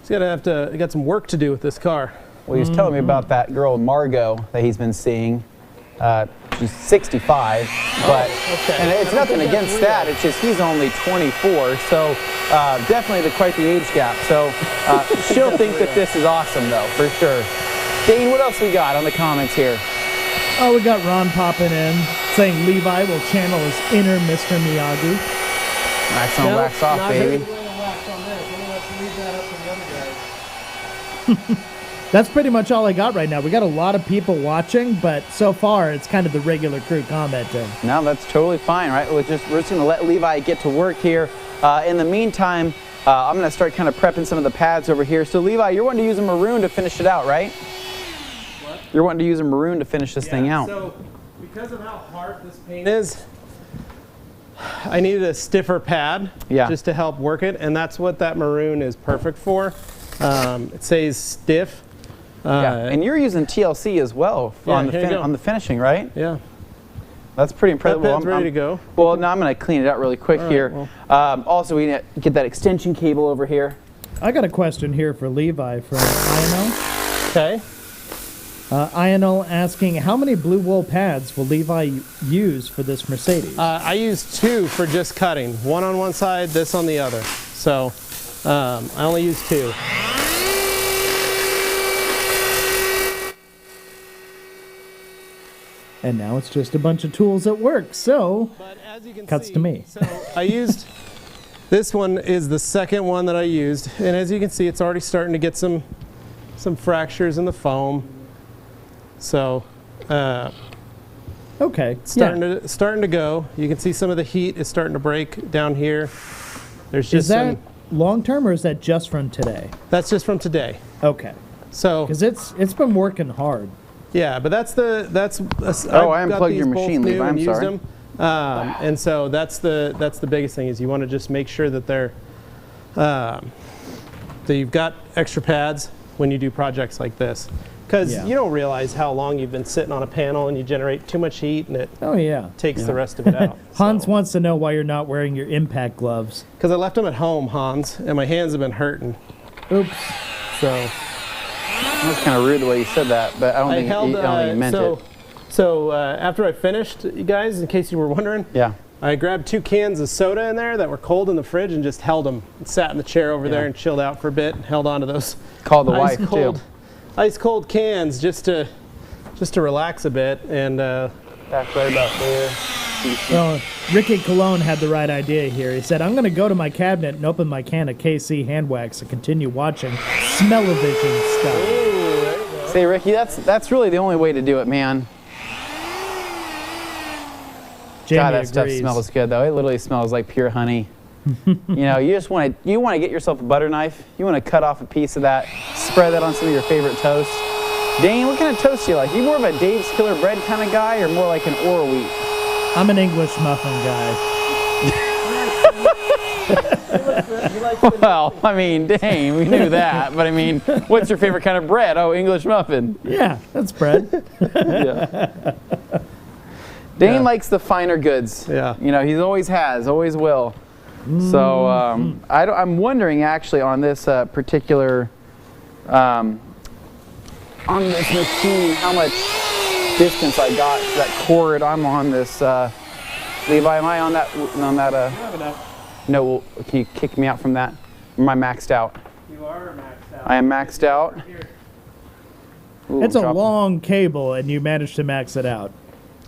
he got some work to do with this car. Well, he was telling me about that girl, Margot, that he's been seeing. She's 65, but and it's nothing against that. It's just he's only 24, so definitely quite the age gap. So she'll think that this is awesome, though, for sure. Dane, what else we got on the comments here? Oh, we got Ron popping in saying Levi will channel his inner Mr. Miyagi. Wax on, wax off, not baby. gonna be laying wax on this. I'm gonna have to leave that up to the other guys. That's pretty much all I got right now. We got a lot of people watching, but so far it's kind of the regular crew commenting. No, that's totally fine, right? We're just going to let Levi get to work here. In the meantime, I'm going to start kind of prepping some of the pads over here. So Levi, you're wanting to use a maroon to finish it out, right? What? You're wanting to use a maroon to finish this thing out. So because of how hard this paint is, I needed a stiffer pad just to help work it, and that's what that maroon is perfect for. It says stiff. And you're using TLC as well on the finishing, right? Yeah. That's pretty impressive. That pad's ready to go. Well, now I'm going to clean it out really quick here. Well. Also, we need to get that extension cable over here. I got a question here for Levi from INL. Okay. INL asking, how many blue wool pads will Levi use for this Mercedes? I used 2 for just cutting. One on one side, this on the other. So I only used 2. And now it's just a bunch of tools at work, so But as you can cuts see, to me. So I used, this one is the second one that I used, and as you can see, it's already starting to get some fractures in the foam. So okay, starting to go. You can see some of the heat is starting to break down here. There's just is that long term or is that just from today? That's just from today. Okay, So because it's been working hard. yeah, but that's I unplugged your machine, Levi. I'm sorry. And so that's the biggest thing is you want to just make sure that they're that you've got extra pads when you do projects like this, because you don't realize how long you've been sitting on a panel and you generate too much heat and it takes the rest of it out. Hans wants to know why you're not wearing your impact gloves. Because I left them at home, Hans, and my hands have been hurting. Oops. So. That was kind of rude the way you said that, but I don't think you meant it. So after I finished, you guys, in case you were wondering, I grabbed 2 cans of soda in there that were cold in the fridge and just held them. And sat in the chair over there and chilled out for a bit and held on to those. Called the wife too. Ice cold cans just to relax a bit and back right about there. Well, Ricky Cologne had the right idea here. He said, I'm going to go to my cabinet and open my can of KC hand wax and continue watching smell-o-vision stuff. Ooh, there you go. Say, Ricky, that's really the only way to do it, man. Jamie God, that agrees. stuff smells good, though. It literally smells like pure honey. You know, you want to get yourself a butter knife. You want to cut off a piece of that, spread that on some of your favorite toast. Dane, what kind of toast do you like? You more of a Dave's Killer Bread kind of guy or more like an Ora Wheat? I'm an English muffin guy. Well, I mean, dang, we knew that. But I mean, what's your favorite kind of bread? Oh, English muffin. Yeah, that's bread. Dane likes the finer goods. Yeah. You know, he always has, always will. So I'm wondering actually on this particular, on this machine, how much distance I got to that cord. I'm on this. Levi, am I on that? No, well, can you kick me out from that? Am I maxed out? You are maxed out. I am maxed out. Ooh, It's a long cable, and you managed to max it out.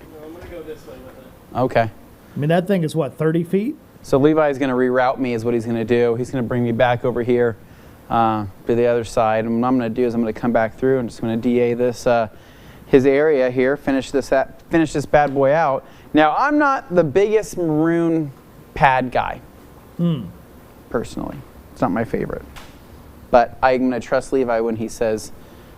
No, I'm going to go this way with it. Okay. I mean, that thing is, what, 30 feet? So Levi's going to reroute me is what he's going to do. He's going to bring me back over here to the other side. And what I'm going to do is I'm going to come back through and just going to DA this, his area here, finish this bad boy out. Now, I'm not the biggest maroon pad guy, personally. It's not my favorite. But I'm going to trust Levi when he says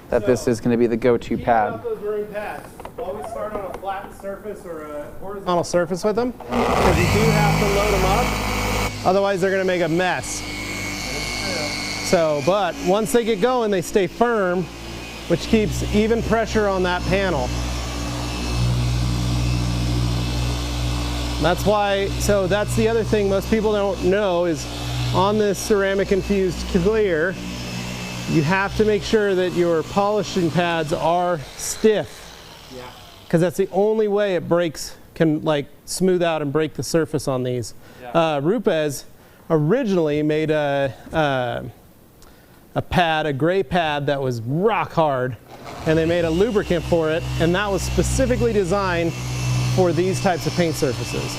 that this is going to be the go-to pad. About those maroon pads. Always start on a flat surface or a horizontal surface with them, because you do have to load them up. Otherwise, they're going to make a mess. So, but once they get going, they stay firm, which keeps even pressure on that panel. That's why, so that's the other thing most people don't know is on this ceramic infused clear, you have to make sure that your polishing pads are stiff. Yeah. Because that's the only way it breaks, can like smooth out and break the surface on these. Yeah. Rupes originally made a pad, a gray pad that was rock hard, and they made a lubricant for it, and that was specifically designed for these types of paint surfaces.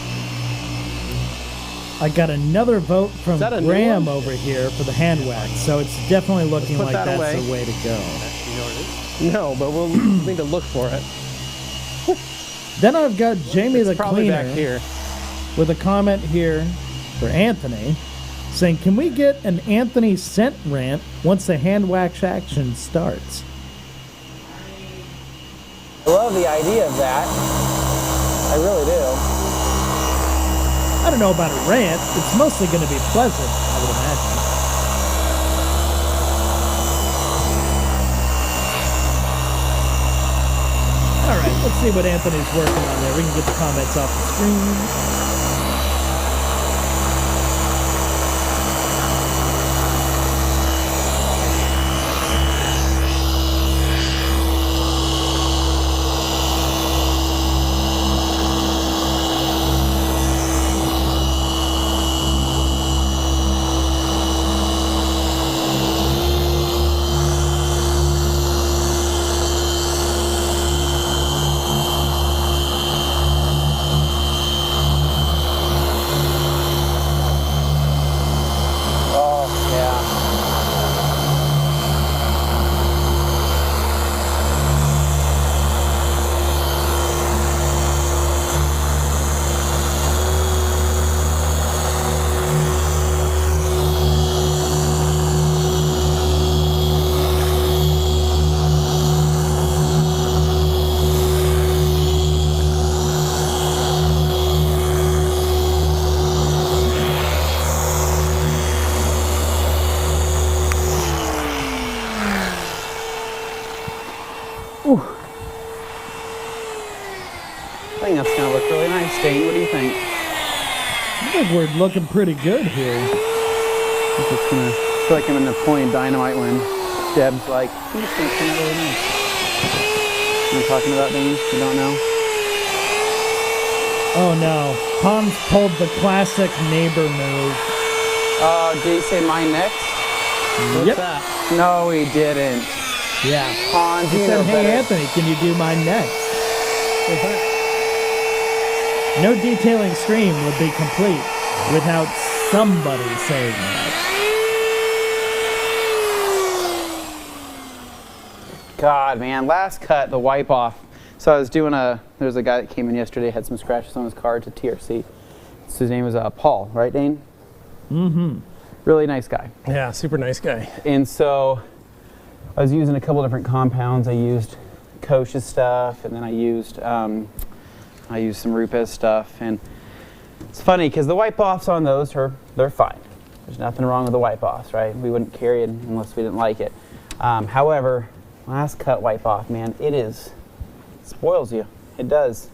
I got another vote from that a new Graham one? over here for the hand wax, so it's definitely looking put like that that's away. the way to go. No, but we'll need to look for it. Then I've got Jamie It's the probably cleaner back here. with a comment here for Anthony saying, can we get an Anthony scent rant once the hand wax action starts? I love the idea of that. I really do. I don't know about a rant. It's mostly going to be pleasant, I would imagine. All right, let's see what Anthony's working on there. We can get the comments off the screen. I think that's going to look really nice, Dane. What do you think? I think we're looking pretty good here. I think it's going to feel like I'm in Napoleon Dynamite when Deb's like, I think it's going to turn out really nice. What are you talking about, Dane? You don't know? Oh no, Hans pulled the classic neighbor move. Did he say mine next? Yep. That? No, he didn't. Yeah. Hans, He you said, know hey better. Anthony, can you do mine next? No detailing stream would be complete without somebody saying that. God, man, last cut, the wipe off. So I was doing there was a guy that came in yesterday, had some scratches on his car to TRC. So his name was Paul, right, Dane? Mm-hmm. Really nice guy. Yeah, super nice guy. And so I was using a couple different compounds. I used Koch's stuff, and then I used some Rupa's stuff. And it's funny because the wipe offs on those they're fine. There's nothing wrong with the wipe offs, right? We wouldn't carry it unless we didn't like it. However, last cut wipe off, man, it spoils you. It does.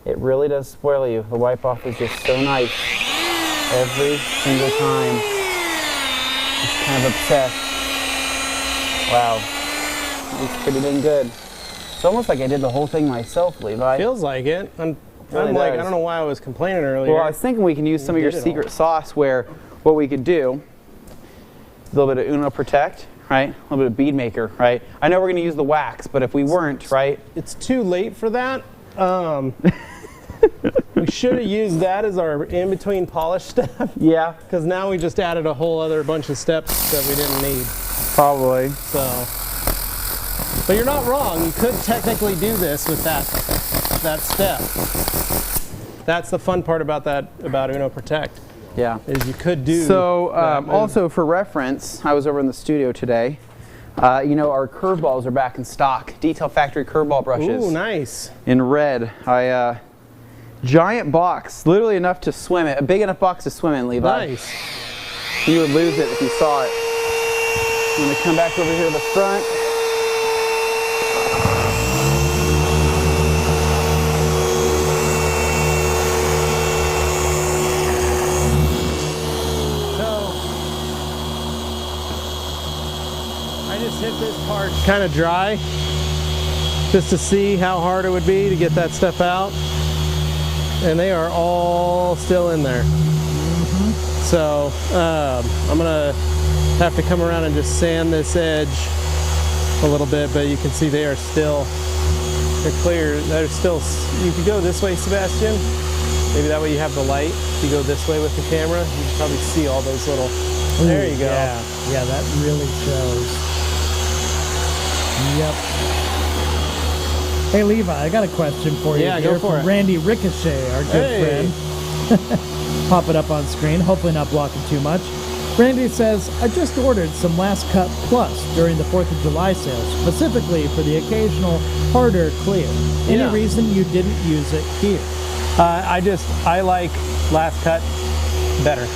It really does spoil you. The wipe off is just so nice every single time. Just kind of obsessed. Wow, it's pretty dang good. It's almost like I did the whole thing myself, Levi. Feels like it. I'm Really like, does. I don't know why I was complaining earlier. Well, I was thinking we can use some of your did it secret all. sauce where what we could do, a little bit of Uno Protect, right? A little bit of bead maker, right? I know we're going to use the wax, but if we weren't, right? It's too late for that. We should have used that as our in-between polish step, Yeah, because now we just added a whole other bunch of steps that we didn't need. probably. So, but you're not wrong. You could technically do this with that step. That's the fun part about Uno Protect, Yeah. is you could do. So that move. also for reference, I was over in the studio today. Our curve balls are back in stock. Detail Factory curve ball brushes. Ooh, nice. In red. Giant box, literally enough to swim in. A big enough box to swim in, Levi. Nice. You would lose it if you saw it. I'm going to come back over here to the front. So, I just hit this part kind of dry, just to see how hard it would be to get that stuff out. And they are all still in there. So I'm gonna have to come around and just sand this edge a little bit, but you can see they're clear. They're still, you could go this way, Sebastian. Maybe that way you have the light. If you go this way with the camera, you can probably see all those little, there you go. Yeah, that really shows. Yep. Hey Levi, I got a question for you. Yeah, go for from it. Randy Ricochet, our good friend. Pop it up on screen, hopefully not blocking too much. Randy says, I just ordered some Last Cut Plus during the 4th of July sale, specifically for the occasional harder clear. Any reason you didn't use it here? I like Last Cut better.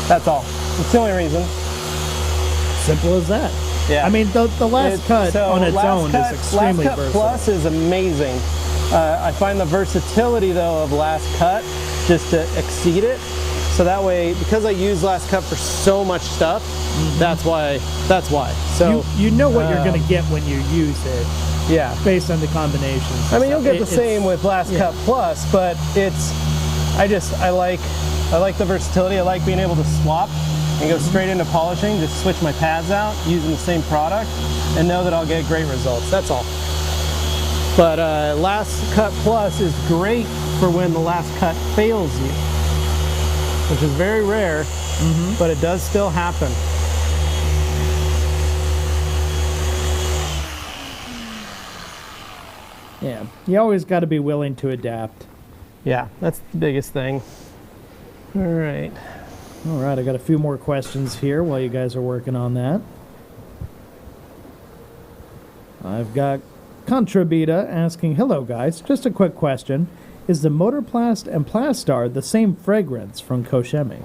That's all. That's the only reason. Simple as that. Yeah. I mean, the Last Cut on its own is extremely Last Cut versatile. Plus is amazing. I find the versatility, though, of Last Cut just to exceed it. So that way, because I use Last Cut for so much stuff, that's why. So you know what you're going to get when you use it. Yeah. Based on the combinations. I mean, you'll get the same with Last Cut Plus, but I like the versatility. I like being able to swap and go straight into polishing, just switch my pads out using the same product and know that I'll get great results. That's all. But Last Cut Plus is great for when the last cut fails you, which is very rare, but it does still happen. Yeah, you always got to be willing to adapt. Yeah, that's the biggest thing. All right. All right, I got a few more questions here while you guys are working on that. I've got Contrabita asking, hello guys, just a quick question. Is the Motorplast and Plastar the same fragrance from Koshemi?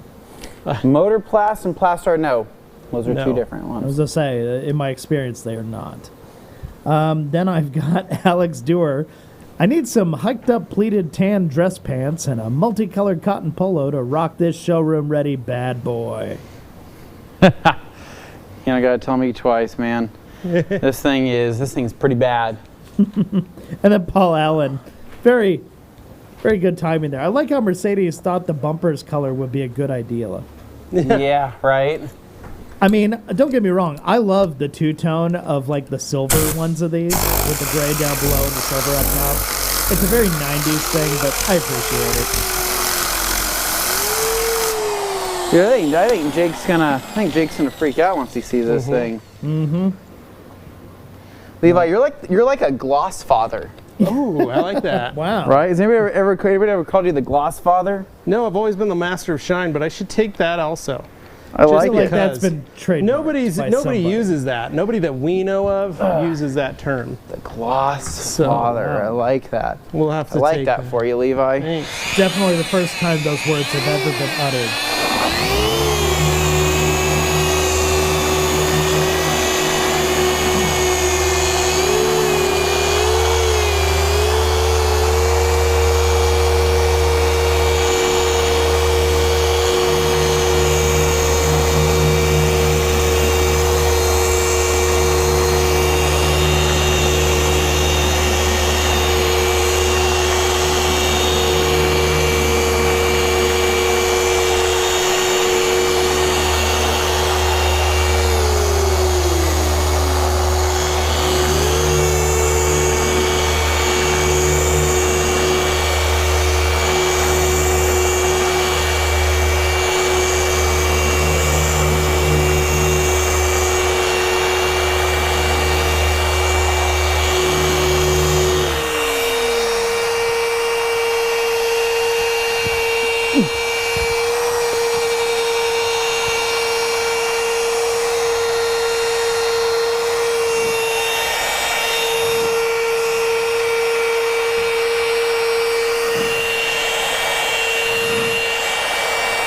Motorplast and Plastar, no. Those are two different I ones. was going to say, in my experience, they are not. Then I've got Alex Dewar. I need some hiked up pleated tan dress pants and a multicolored cotton polo to rock this showroom ready bad boy. You don't gotta tell me twice, man. This thing's pretty bad. And then Paul Allen, very, very good timing there. I like how Mercedes thought the bumper's color would be a good idea. Yeah, right? I mean, don't get me wrong. I love the two-tone of, like, the silver ones of these with the gray down below and the silver up top. It's a very 90s thing, but I appreciate it. Yeah, I think Jake's gonna freak out once he sees this thing. Levi, you're like a gloss father. Oh, I like that. Wow. Right? Has anybody ever called you the gloss father? No, I've always been the master of shine, but I should take that also. I like like it. that's been trademarked. Nobody uses that. Nobody that we know of uses that term. The gloss father. I like that. We'll have to I like take that for you, Levi. Thanks. Definitely the first time those words have ever been uttered.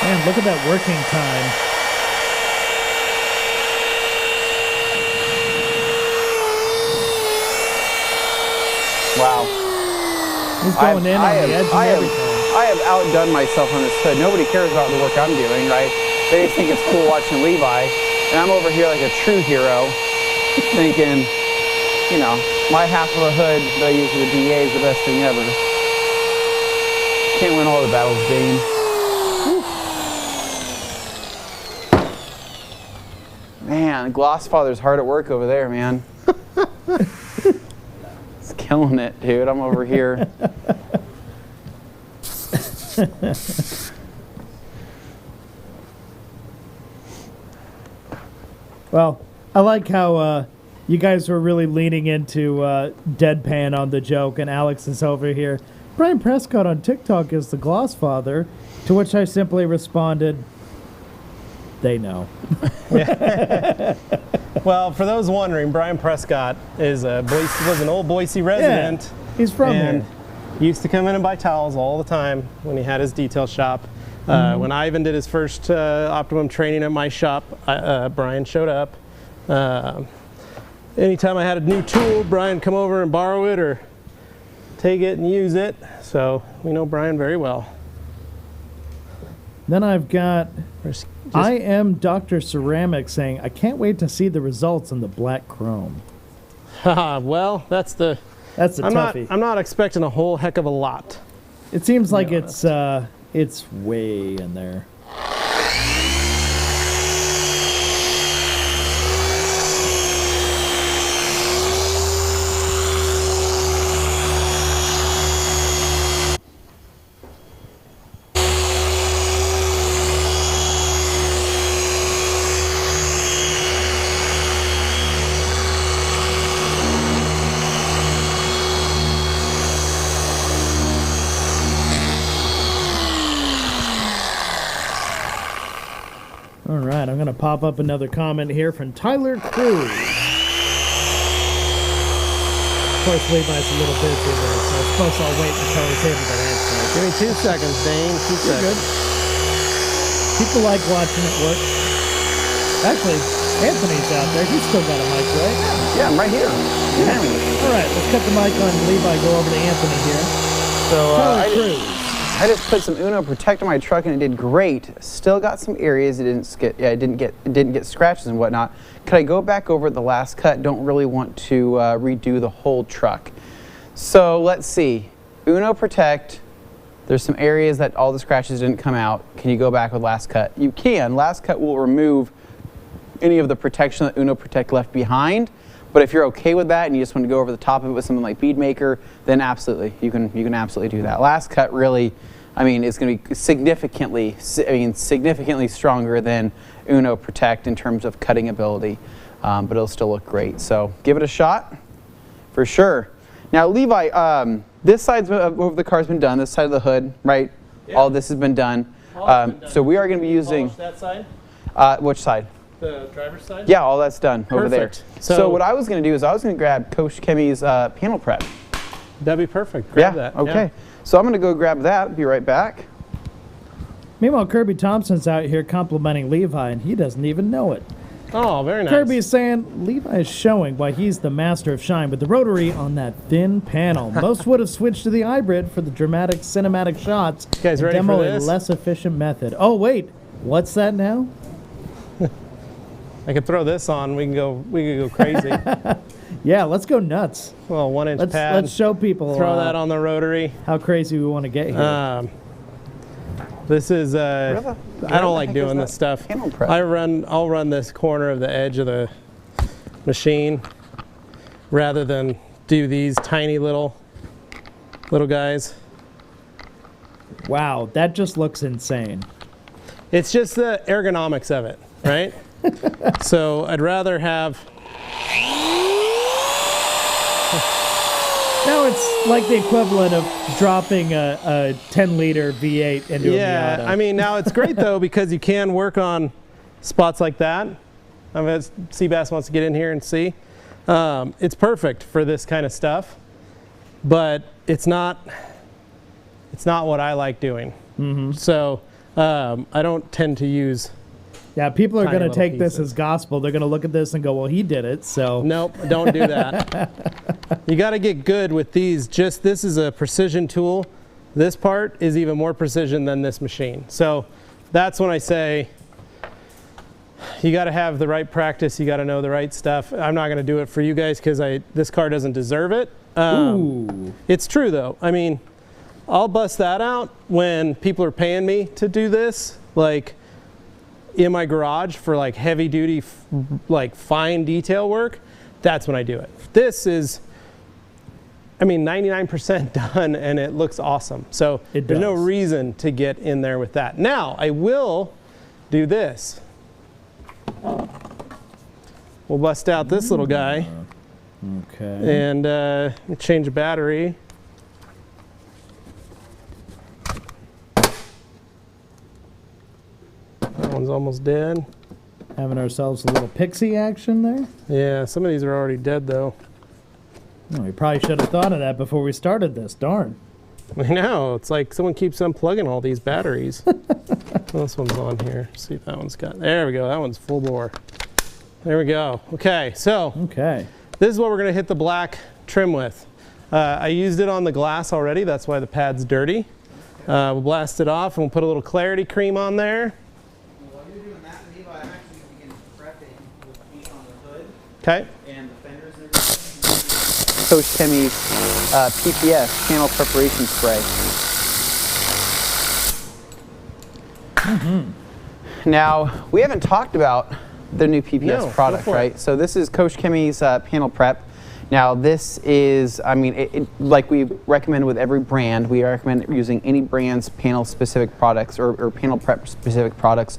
Man, look at that working time. Wow. He's going in on the edge and everything. I have outdone myself on this hood. Nobody cares about the work I'm doing, right? They just think it's cool watching Levi. And I'm over here like a true hero, thinking, you know, my half of the hood that I use for the DA is the best thing ever. Can't win all the battles, Dane. Man, Glossfather's hard at work over there, man. This killing it, dude. I'm over here. Well, I like how you guys were really leaning into deadpan on the joke, and Alex is over here. Brian Prescott on TikTok is the Gloss Father, to which I simply responded, they know. Well, for those wondering, Brian Prescott was an old Boise resident. Yeah, he's from and here. Used to come in and buy towels all the time when he had his detail shop. When Ivan did his first Optimum training at my shop, Brian showed up. Anytime I had a new tool, Brian come over and borrow it or take it and use it. So we know Brian very well. Then I've got I am Dr. Ceramic saying, I can't wait to see the results in the black chrome. Well, that's a toughie. I'm not expecting a whole heck of a lot. It seems like it's way in there. All right, I'm going to pop up another comment here from Tyler Cruz. Of course, Levi's a little busy there, so I suppose I'll wait until he's able to answer it. Give me 2 seconds, Dane. 2 seconds. Good. People like watching it work. Actually, Anthony's out there. He's still got a mic, right? Yeah, I'm right here. Yeah. All right, let's cut the mic on Levi, go over to Anthony here. So Tyler Cruz. I just put some Uno Protect on my truck and it did great. Still got some areas it didn't get scratches and whatnot. Could I go back over the last cut? Don't really want to redo the whole truck. So let's see. Uno Protect. There's some areas that all the scratches didn't come out. Can you go back with last cut? You can. Last cut will remove any of the protection that Uno Protect left behind. But if you're okay with that and you just want to go over the top of it with something like bead maker, then absolutely, you can absolutely do that. Last cut really, I mean, it's going to be significantly stronger than Uno Protect in terms of cutting ability, but it'll still look great. So give it a shot, for sure. Now, Levi, this side of the car's been done. This side of the hood, right? Yeah. All this has been done. So we are going to be using that side. Which side? The driver's side? Yeah, all that's done. Perfect. Over there. So what I was going to do is I was going to grab Coach Kemi's panel prep. That'd be perfect. Grab that. Okay. Yeah. So I'm going to go grab that. Be right back. Meanwhile, Kirby Thompson's out here complimenting Levi, and he doesn't even know it. Oh, very nice. Kirby's saying Levi is showing why he's the master of shine with the rotary on that thin panel. Most would have switched to the hybrid for the dramatic cinematic shots. You guys ready demo for this? a less efficient method. Oh wait, what's that now? I could throw this on. We can go crazy. Yeah, let's go nuts. Well, 1-inch pad. Let's show people. Throw that on the rotary. How crazy we want to get here. This is. I don't like doing this stuff. I'll run this corner of the edge of the machine rather than do these tiny little guys. Wow, that just looks insane. It's just the ergonomics of it, right? So I'd rather have. Now it's like the equivalent of dropping a 10-liter V8 into a Miata. Yeah, I mean, now it's great though because you can work on spots like that. Seabass wants to get in here and see. It's perfect for this kind of stuff, but it's not what I like doing. Mm-hmm. So I don't tend to use. Yeah, people are going to take this as gospel. They're going to look at this and go, well, he did it, so. Nope, don't do that. You got to get good with these. This is a precision tool. This part is even more precision than this machine. So that's when I say you got to have the right practice. You got to know the right stuff. I'm not going to do it for you guys because this car doesn't deserve it. Ooh. It's true, though. I mean, I'll bust that out when people are paying me to do this. Like, in my garage for like heavy duty, like fine detail work, that's when I do it. This is, I mean, 99% done, and it looks awesome. So there's no reason to get in there with that. Now, I will do this. We'll bust out this little guy. Okay. And change the battery. That one's almost dead. Having ourselves a little pixie action there. Yeah, some of these are already dead though. No, we probably should have thought of that before we started this. Darn. I know, it's like someone keeps unplugging all these batteries. This one's on here. See if that one's got, there we go, that one's full bore. There we go. Okay, so this is what we're gonna hit the black trim with. I used it on the glass already, that's why the pad's dirty. We'll blast it off and we'll put a little clarity cream on there. While you're doing that, Levi, I'm actually going to begin prepping with paint on the hood. Okay. And the fenders and everything. Coach Kemi's PPS, panel preparation spray. Now, we haven't talked about the new PPS product, right? So this is Coach Kemi's panel prep. Now this is, I mean, like we recommend with every brand, we recommend using any brand's panel specific products or panel prep specific products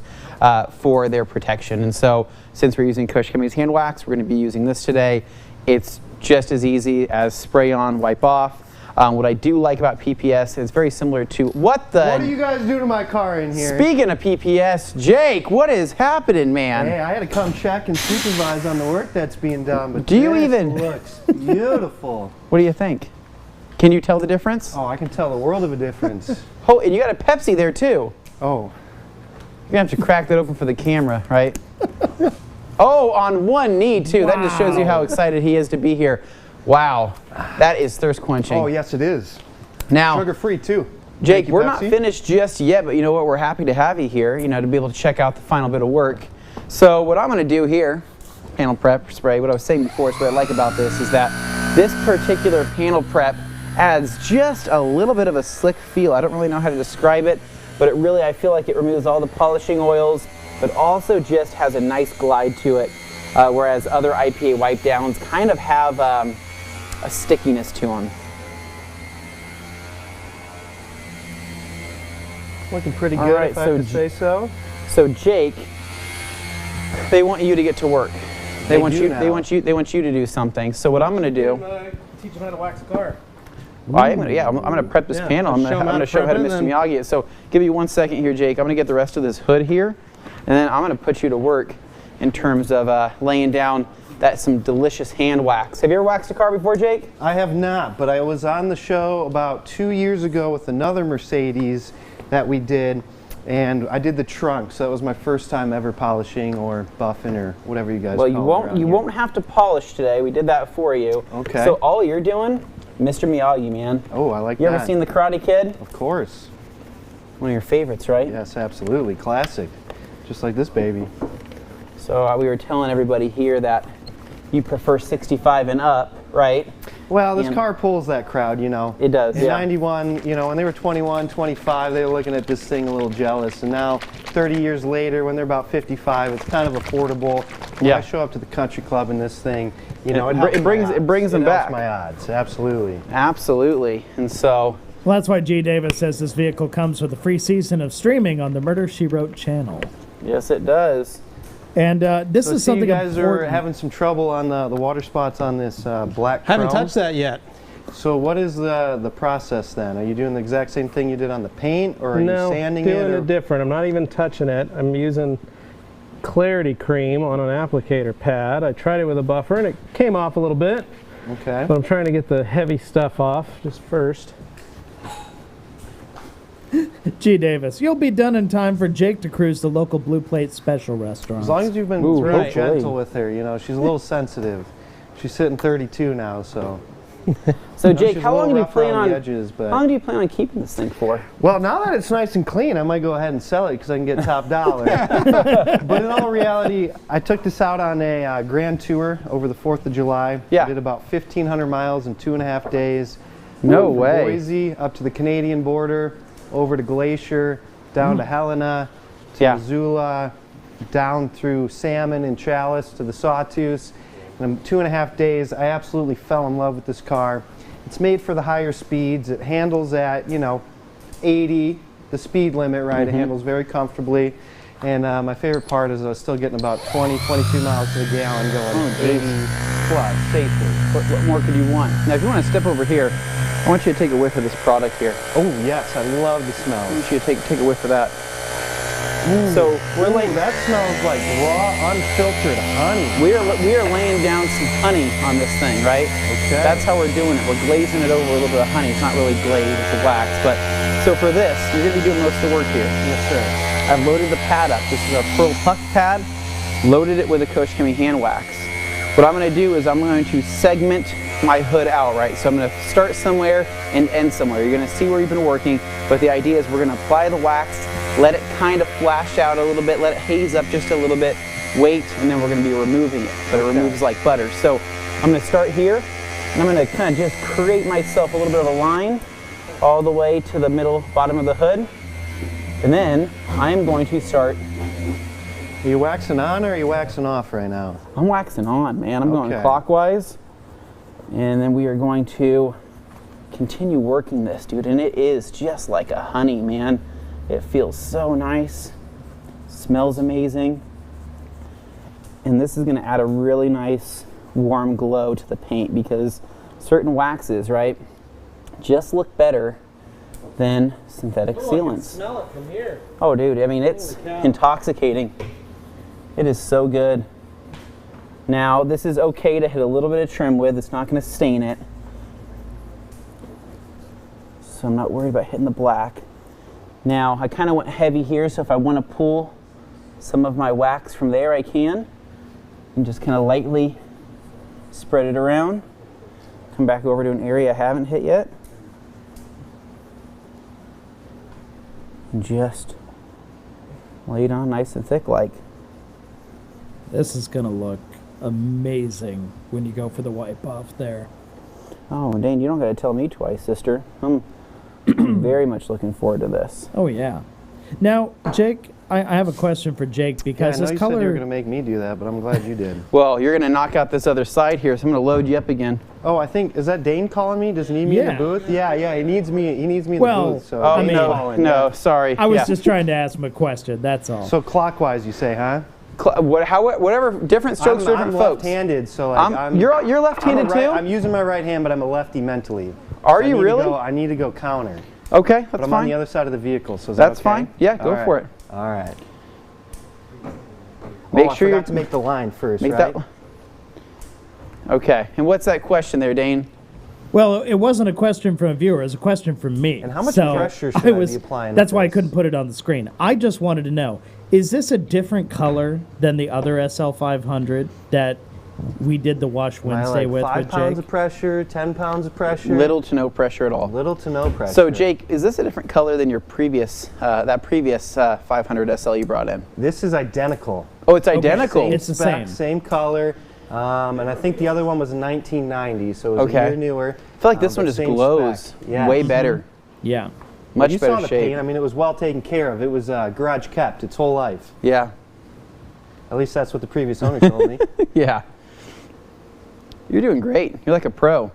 for their protection. And so since we're using Coach Kemi's hand wax, we're going to be using this today. It's just as easy as spray on, wipe off. What I do like about PPS, it's very similar to what do you guys do to my car in here? Speaking of PPS, Jake, what is happening, man? Hey, I had to come check and supervise on the work that's being done. But do you even looks beautiful? What do you think? Can you tell the difference? Oh, I can tell the world of a difference. Oh, and you got a Pepsi there too. Oh. You're gonna have to crack that open for the camera, right? Oh, on one knee too. Wow. That just shows you how excited he is to be here. Wow, that is thirst quenching. Oh, yes, it is. Now, sugar-free too. Jake, we're not finished just yet, but you know what? We're happy to have you here, you know, to be able to check out the final bit of work. So what I'm going to do here, panel prep spray, what I was saying before is what I like about this is that this particular panel prep adds just a little bit of a slick feel. I don't really know how to describe it, but it really, I feel like it removes all the polishing oils, but also just has a nice glide to it, whereas other IPA wipe downs kind of have a stickiness to them. Looking pretty good, if I could say so. So Jake, they want you to get to work. They want you to do something. So what I'm going to do? Teach them how to wax a car. I'm going to prep this panel. I'm going to show how to Mr. Miyagi it. So give me 1 second here, Jake. I'm going to get the rest of this hood here, and then I'm going to put you to work in terms of laying down some delicious hand wax. Have you ever waxed a car before, Jake? I have not, but I was on the show about 2 years ago with another Mercedes that we did, and I did the trunk, so that was my first time ever polishing or buffing or whatever you guys call it. Well, you won't have to polish today. We did that for you. Okay. So all you're doing, Mr. Miyagi, man. Oh, I like that. You ever seen The Karate Kid? Of course. One of your favorites, right? Yes, absolutely. Classic. Just like this baby. So we were telling everybody here that you prefer 65 and up, right? Well, this car pulls that crowd, you know. It does, In 91, you know, when they were 21, 25, they were looking at this thing a little jealous. And now, 30 years later, when they're about 55, it's kind of affordable. When I show up to the country club in this thing, you know, it brings them back. My odds, absolutely. Absolutely. And so... Well, that's why G. Davis says this vehicle comes with a free season of streaming on the Murder, She Wrote channel. Yes, it does. And this is something you guys important. are having some trouble on the water spots on this black chrome. Haven't touched that yet. So what is the process then? Are you doing the exact same thing you did on the paint, or are you sanding it? No, doing it different. I'm not even touching it. I'm using clarity cream on an applicator pad. I tried it with a buffer and it came off a little bit. Okay. But I'm trying to get the heavy stuff off just first. G. Davis, you'll be done in time for Jake to cruise the local Blue Plate Special restaurant. As long as you've been real gentle with her, you know, she's a little sensitive. She's sitting 32 now, so. So Jake, how long do you plan on keeping this thing for? Well, now that it's nice and clean, I might go ahead and sell it because I can get top dollar. But in all reality, I took this out on a grand tour over the 4th of July. Yeah. I did about 1,500 miles in 2.5 days. No way. Boise up to the Canadian border, over to Glacier, down to Helena, to Missoula, down through Salmon and Chalice to the Sawtooth. In 2.5 days, I absolutely fell in love with this car. It's made for the higher speeds. It handles at, you know, 80, the speed limit, right? It handles very comfortably. And my favorite part is I was still getting about 20, 22 miles to the gallon going 80 plus safely. What more could you want? Now, if you want to step over here, I want you to take a whiff of this product here. Oh yes, I love the smell. I want you to take a whiff of that. So that smells like raw, unfiltered honey. We are laying down some honey on this thing, right? Okay. That's how we're doing it. We're glazing it over with a little bit of honey. It's not really glaze, it's a wax. But so for this, you're going to be doing most of the work here. Yes, sir. I've loaded the pad up. This is our Pearl Puck pad. Loaded it with a Koshikemi hand wax. What I'm going to do is I'm going to segment my hood out, right? So I'm going to start somewhere and end somewhere. You're going to see where you've been working, but the idea is we're going to apply the wax, let it kind of flash out a little bit, let it haze up just a little bit, wait, and then we're going to be removing it. But it removes like butter. So I'm going to start here, and I'm going to kind of just create myself a little bit of a line all the way to the middle, bottom of the hood. And then I'm going to start. Are you waxing on or are you waxing off right now? I'm waxing on, man. I'm going clockwise. And then we are going to continue working this, dude. And it is just like a honey, man. It feels so nice. Smells amazing. And this is going to add a really nice warm glow to the paint because certain waxes, right, just look better than synthetic sealants. I can smell it from here. Oh, dude, I mean, it's intoxicating. It is so good. Now, this is okay to hit a little bit of trim with. It's not going to stain it. So I'm not worried about hitting the black. Now, I kind of went heavy here, so if I want to pull some of my wax from there, I can. And just kind of lightly spread it around. Come back over to an area I haven't hit yet. And just lay it on nice and thick like. This is going to look amazing when you go for the wipe off there. Oh, Dane, you don't got to tell me twice, sister. I'm very much looking forward to this. Oh, yeah. Now, Jake, I have a question for Jake because I know his you color. said you were going to make me do that, but I'm glad you did. Well, you're going to knock out this other side here, so I'm going to load you up again. Oh, I think, is that Dane calling me? Does he need me in the booth? Yeah, he needs me in the booth. So oh, no, sorry. I was just trying to ask him a question, that's all. So clockwise, you say, huh? Whatever, different strokes, different I'm folks. left-handed, so like you're left-handed too? I'm using my right hand, but I'm a lefty mentally. Are you really? I need to go counter. Okay, that's fine. But I'm on the other side of the vehicle, so is that's that fine. Yeah, go for it. All right. Make sure you forgot to make the line first, right? That. Okay, and what's that question there, Dane? Well, it wasn't a question from a viewer, it was a question from me. And how much pressure should I be applying? That's why I couldn't put it on the screen. I just wanted to know, is this a different color than the other SL500 that we did the Wash Wednesday with Jake? 5 pounds of pressure, 10 pounds of pressure? Little to no pressure at all. Little to no pressure. So, Jake, is this a different color than your previous, that previous 500 SL you brought in? This is identical. Oh, it's identical. It's the same. Same color. And I think the other one was 1990, so it was a year newer. I feel like this one just glows way better. Yeah. Much you better saw the shape. paint. I mean, it was well taken care of. It was garage kept its whole life. Yeah. At least that's what the previous owner told me. Yeah. You're doing great. You're like a pro.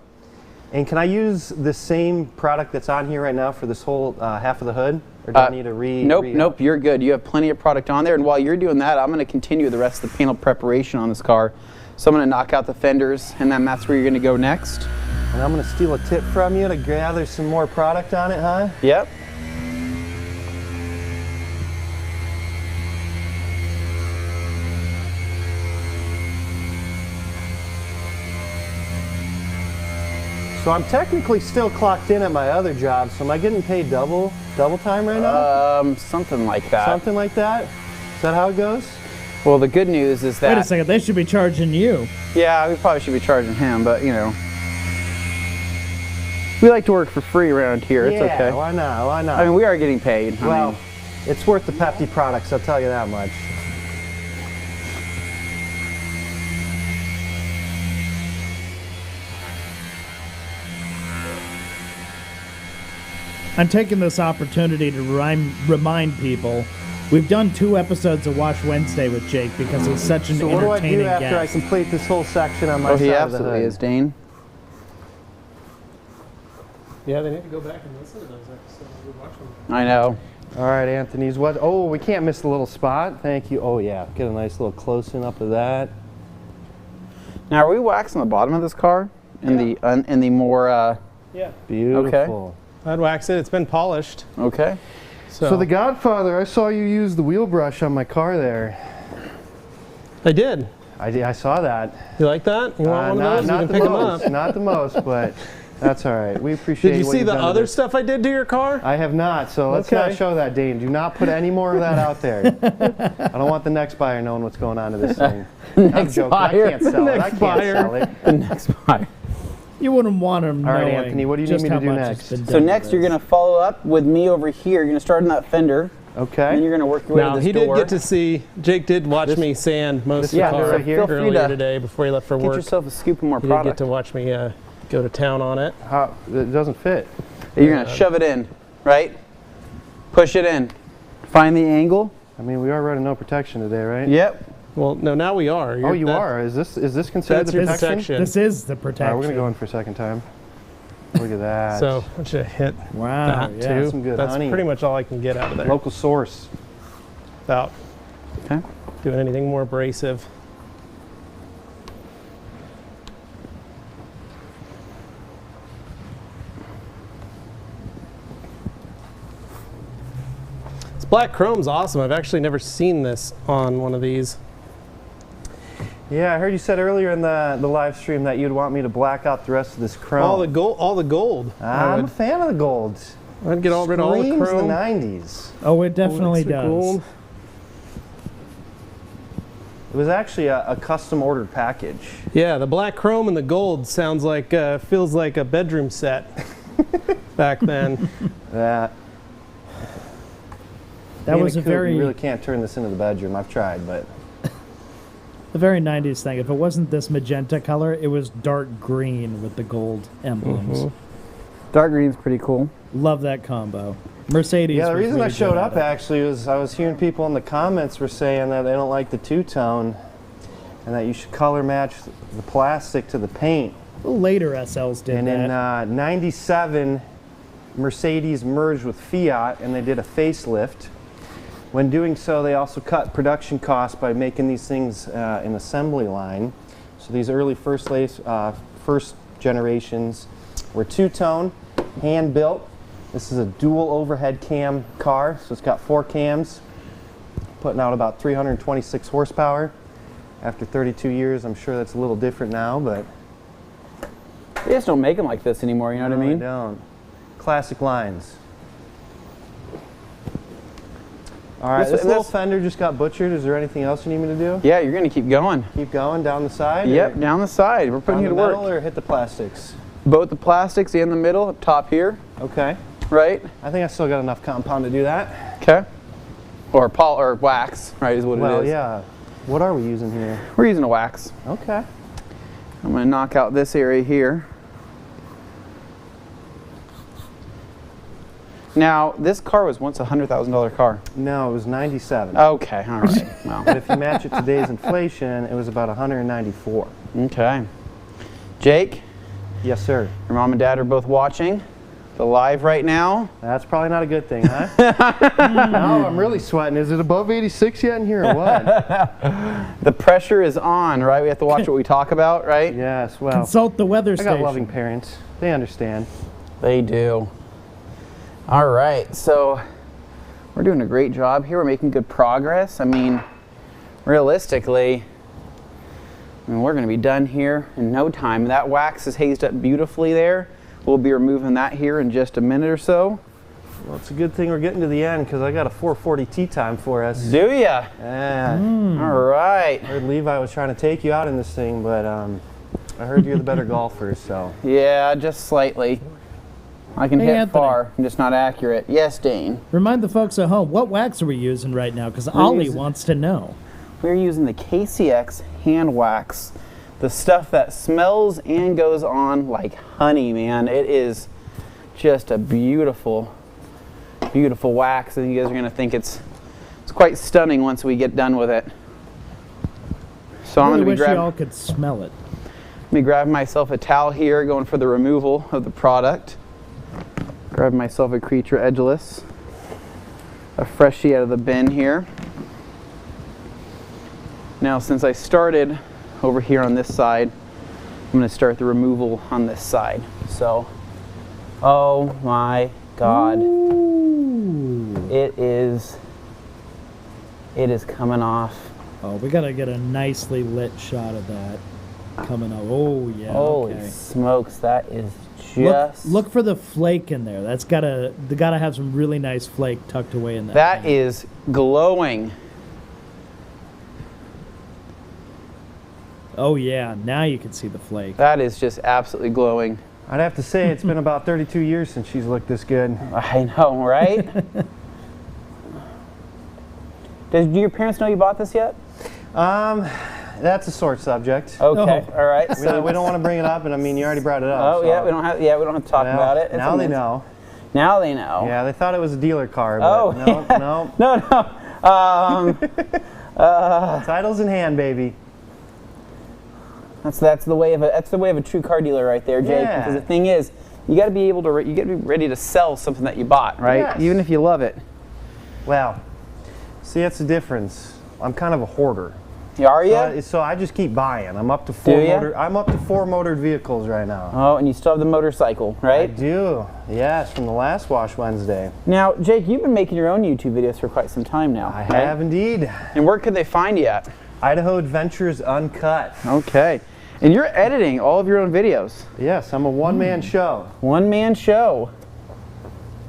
And can I use the same product that's on here right now for this whole half of the hood? Or do I need to Nope, you're good. You have plenty of product on there. And while you're doing that, I'm going to continue the rest of the panel preparation on this car. So I'm going to knock out the fenders, and then that's where you're going to go next. And I'm going to steal a tip from you to gather some more product on it, huh? Yep. So I'm technically still clocked in at my other job, so am I getting paid double time right now? Something like that. Something like that? Is that how it goes? Well, the good news is that... Wait a second, they should be charging you. Yeah, we probably should be charging him, but, you know. We like to work for free around here. It's okay. Why not? Why not? I mean, we are getting paid. Well, it's worth the Pepsi products, I'll tell you that much. I'm taking this opportunity to remind people we've done 2 episodes of Wash Wednesday with Jake because he's such an entertaining guest. So what do I do after I complete this whole section on my side of the hood? Oh, he absolutely is, Dane. Yeah, they need to go back and listen to those episodes. We watch them. I know. All right, Anthony's what? Oh, we can't miss the little spot. Thank you. Oh yeah, get a nice little close-in up of that. Now, are we waxing the bottom of this car in the more? Yeah. Beautiful. I'd wax it. It's been polished. Okay. So the Godfather, I saw you use the wheel brush on my car there. I did. I saw that. You like that? You want one of those? You can pick them up. Not the most, but that's all right. We appreciate. Did you what see you've the done to other this. stuff I did to your car? I have not, so let's not show that, Dane. Do not put any more of that out there. I don't want the next buyer knowing what's going on to this thing. I'm joking. buyer. I can't sell it. I can't sell it. The next buyer. You wouldn't want them All right, knowing Anthony, what do you need just me to how do much next? has been So done next to you're this. going to follow up with me over here. You're going to start in that fender. Okay. And you're going to work your way Now, to this he door. did get to see, Jake did watch me sand most of the car right here? earlier today before he left for Get work. yourself a scoop of more He did product. get to watch me go to town on it. It doesn't fit. You're going to shove it in, right? Push it in. Find the angle. I mean, we are running no protection today, right? Yep. Well, no, now we are. Oh, you are? Is this considered That's the your protection? protection. This is the All protection. right, we're going to go in for a second time. Look at that. So I should hit Wow, that yeah. too. Some good That's honey. pretty much all I can get out of there Local source. without Okay. doing anything more abrasive. This black chrome's awesome. I've actually never seen this on one of these. Yeah, I heard you said earlier in the live stream that you'd want me to black out the rest of this chrome. All the gold. I'm a fan of the gold. I'd get rid of all the Screams chrome. the 90s. Oh, it definitely That's the does. gold. It was actually a custom ordered package. Yeah, the black chrome and the gold sounds like feels like a bedroom set back then. That That was a You very really can't turn this into the bedroom. I've tried, but a very 90s thing. If it wasn't this magenta color, it was dark green with the gold emblems. Dark green's pretty cool. Love that combo. Mercedes. yeah, the was reason I really showed good up at it. actually was I was hearing people in the comments were saying that they don't like the two-tone and that you should color match the plastic to the paint. Later SLs did And in that. '97, Mercedes merged with Fiat and they did a facelift. When doing so, they also cut production costs by making these things in assembly line. So these early first generations were two-tone, hand-built. This is a dual overhead cam car, so it's got 4 cams, putting out about 326 horsepower. After 32 years, I'm sure that's a little different now, but They just don't make them like this anymore, you know what I mean? they don't. Classic lines. All right, this little fender just got butchered. Is there anything else you need me to do? Yeah, you're going to keep going. Keep going down the side? Yep, or down the side. We're putting down you the to middle work. or hit the plastics? Both the plastics and the middle, up top here, Okay. right? I think I still got enough compound to do that. Okay. Or wax, right, is what it Well, is. yeah. What are we using here? We're using a wax. Okay. I'm going to knock out this area here. Now, this car was once a $100,000 car. No, it was 97. Okay, all right. Well, But if you match it to today's inflation, it was about 194. okay. Jake, Yes, sir. your mom and dad are both watching the live right now. That's probably not a good thing, huh? No, I'm really sweating. Is it above 86 yet in here or what? The pressure is on, right? We have to watch what we talk about, right? Yes, well, Consult the weather I station. got loving parents. They understand. They do. All right, so we're doing a great job here. We're making good progress. I mean, realistically, we're going to be done here in no time. That wax is hazed up beautifully there. We'll be removing that here in just a minute or so. Well, it's a good thing we're getting to the end because I got a 440 tea time for us. Do ya? Yeah. All right. I heard Levi was trying to take you out in this thing, but I heard you're the better golfer, so. Yeah, just slightly. I can Hey, hit Anthony. far. I'm just not accurate. Yes, Dane. Remind the folks at home, what wax are we using right now? Because Ollie using- wants to know. We're using the KCX hand wax. The stuff that smells and goes on like honey, man. It is just a beautiful, beautiful wax. And you guys are gonna think it's quite stunning once we get done with it. So I'm I gonna really be wish you all could smell it. grabbing myself a towel here, going for the removal of the product. Grab myself a Creature Edgeless, a freshie out of the bin here. Now, since I started over here on this side, I'm going to start the removal on this side. So, oh my God. Ooh. It is coming off. Oh, we got to get a nicely lit shot of that coming up. Oh, yeah. Holy okay. smokes, that is just... Look for the flake in there. They gotta have some really nice flake tucked away in that. That pan. is glowing. Oh yeah, now you can see the flake. That is just absolutely glowing. I'd have to say it's been about 32 years since she's looked this good. I know, right? Do your parents know you bought this yet? That's a sore subject. Okay, all right. We don't want to bring it up, and I mean, you already brought it up. Oh so. yeah, we don't have to talk about it. Now they know. Now they know. Yeah, they thought it was a dealer car, but no. No. Title's in hand, baby. That's the way of a true car dealer right there, Jake. Yeah. Because the thing is, you got to be ready to sell something that you bought, right? Yes. Even if you love it. Well, see, that's the difference. I'm kind of a hoarder. Are you? So I just keep buying. I'm up to four motored vehicles right now. Oh, and you still have the motorcycle, I right? do. Yes, from the last Wash Wednesday. Now, Jake, you've been making your own YouTube videos for quite some time now. I right? have indeed. And where could they find you at? Idaho Adventures Uncut. Okay. And you're editing all of your own videos. Yes, I'm a one-man show. One-man show.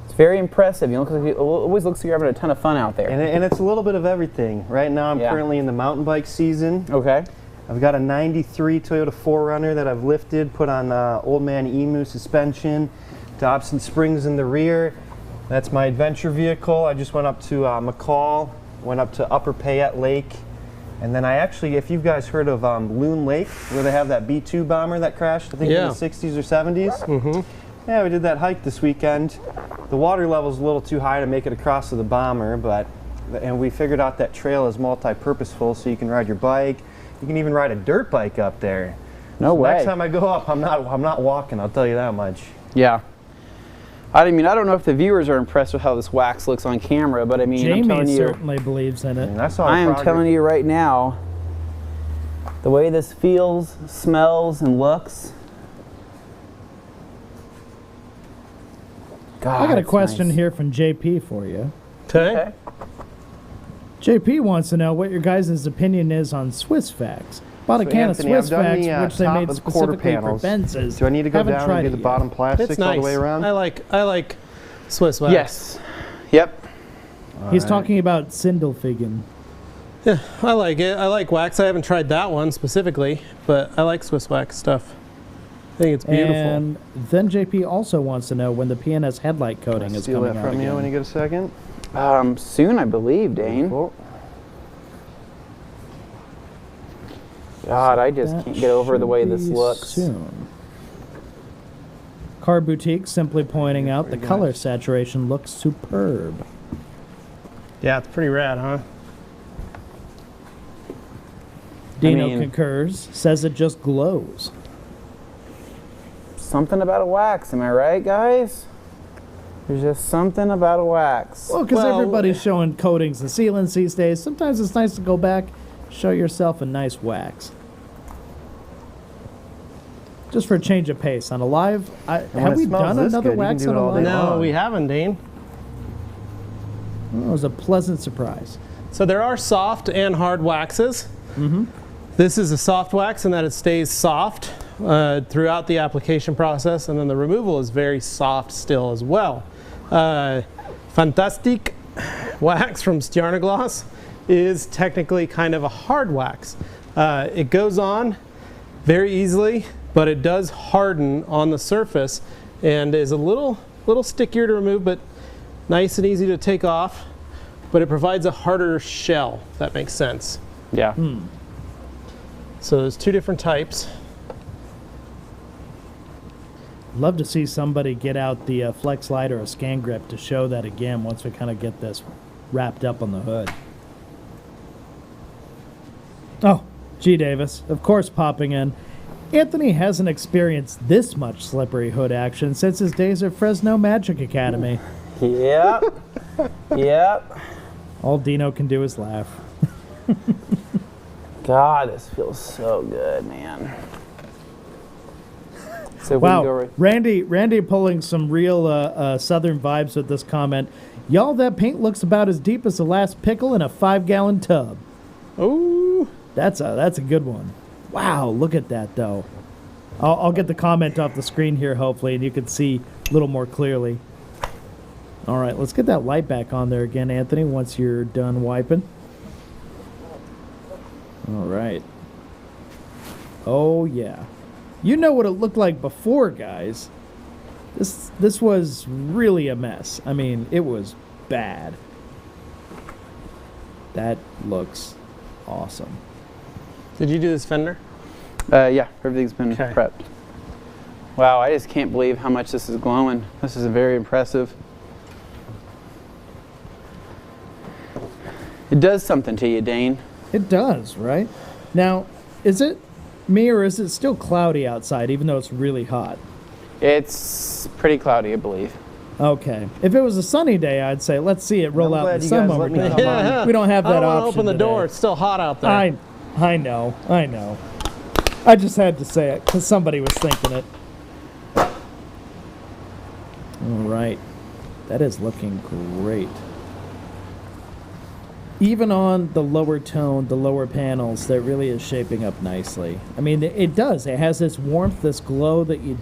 It's very impressive. It always looks like you're having a ton of fun out there. And it's a little bit of everything. Right now I'm currently in the mountain bike season. Okay. I've got a 93 Toyota 4Runner that I've lifted, put on Old Man Emu suspension, Dobson springs in the rear. That's my adventure vehicle. I just went up to McCall, went up to Upper Payette Lake. And then I actually, if you guys heard of Loon Lake, where they have that B-2 bomber that crashed, I think in the 60s or 70s. Mm-hmm. Yeah, we did that hike this weekend. The water level's a little too high to make it across to the bomber, and we figured out that trail is multi-purposeful, so you can ride your bike. You can even ride a dirt bike up there. No way. Next time I go up, I'm not walking, I'll tell you that much. Yeah. I don't know if the viewers are impressed with how this wax looks on camera, but I mean, Jamie I'm telling you, certainly believes in it. I am telling you right now, the way this feels, smells, and looks. God, I got a question nice. here from JP for you. Okay. JP wants to know what your guys' opinion is on Swiss Facts. Bought a can Anthony, of Swiss I've done Facts, the, which they top made of the quarter specifically for panels. Benzes. Do I need to go Haven't down tried and do it the yet. bottom plastic It's all nice. the way around? I like Swiss wax. Yes. Yep. He's talking about Sindelfingen. Yeah, I like it. I like wax. I haven't tried that one specifically, but I like Swiss wax stuff. I think it's beautiful. And then JP also wants to know when the PNS headlight coating is Steal coming that out from you when you again. get a second. Soon, I believe, Dane. Cool. God, I just That can't get over the way this should be looks. Soon. Car Boutique simply pointing out the color saturation looks superb. Yeah, it's pretty rad, huh? Dino concurs, says it just glows. Something about a wax, am I right, guys? There's just something about a wax. Well, because everybody's showing coatings and sealants these days. Sometimes it's nice to go back, show yourself a nice wax. Just for a change of pace. On a live, have we done another wax on a live? No, we haven't, Dane. It was a pleasant surprise. So there are soft and hard waxes. Mm-hmm. This is a soft wax in that it stays soft throughout the application process, and then the removal is very soft still as well. Fantastic wax from Stjarnaglas is technically kind of a hard wax. It goes on very easily, but it does harden on the surface and is a little stickier to remove, but nice and easy to take off. But it provides a harder shell, if that makes sense. Yeah. So there's two different types. Love to see somebody get out the flex light or a scan grip to show that again once we kind of get this wrapped up on the hood. Oh, G. Davis, of course, popping in. Anthony hasn't experienced this much slippery hood action since his days at Fresno Magic Academy. Yep. Yep. All Dino can do is laugh. God, this feels so good, man. So wow, Randy pulling some real Southern vibes with this comment. Y'all, that paint looks about as deep as the last pickle in a 5-gallon tub. Ooh. That's a good one. Wow, look at that, though. I'll get the comment off the screen here, hopefully, and you can see a little more clearly. All right, let's get that light back on there again, Anthony, once you're done wiping. All right. Oh, yeah. You know what it looked like before, guys. This was really a mess. I mean, it was bad. That looks awesome. Did you do this fender? Yeah, everything's been prepped. Wow, I just can't believe how much this is glowing. This is very impressive. It does something to you, Dane. It does, right? Now, is it me or is it still cloudy outside, even though it's really hot? It's pretty cloudy, I believe. Okay. If it was a sunny day, I'd say, let's see it roll out in the sun when we're done. Yeah. We don't have that I don't option want to open the today. door. It's still hot out there. I know. I just had to say it because somebody was thinking it. All right. That is looking great. Even on the lower tone, the lower panels, that really is shaping up nicely. I mean, it does. It has this warmth, this glow that you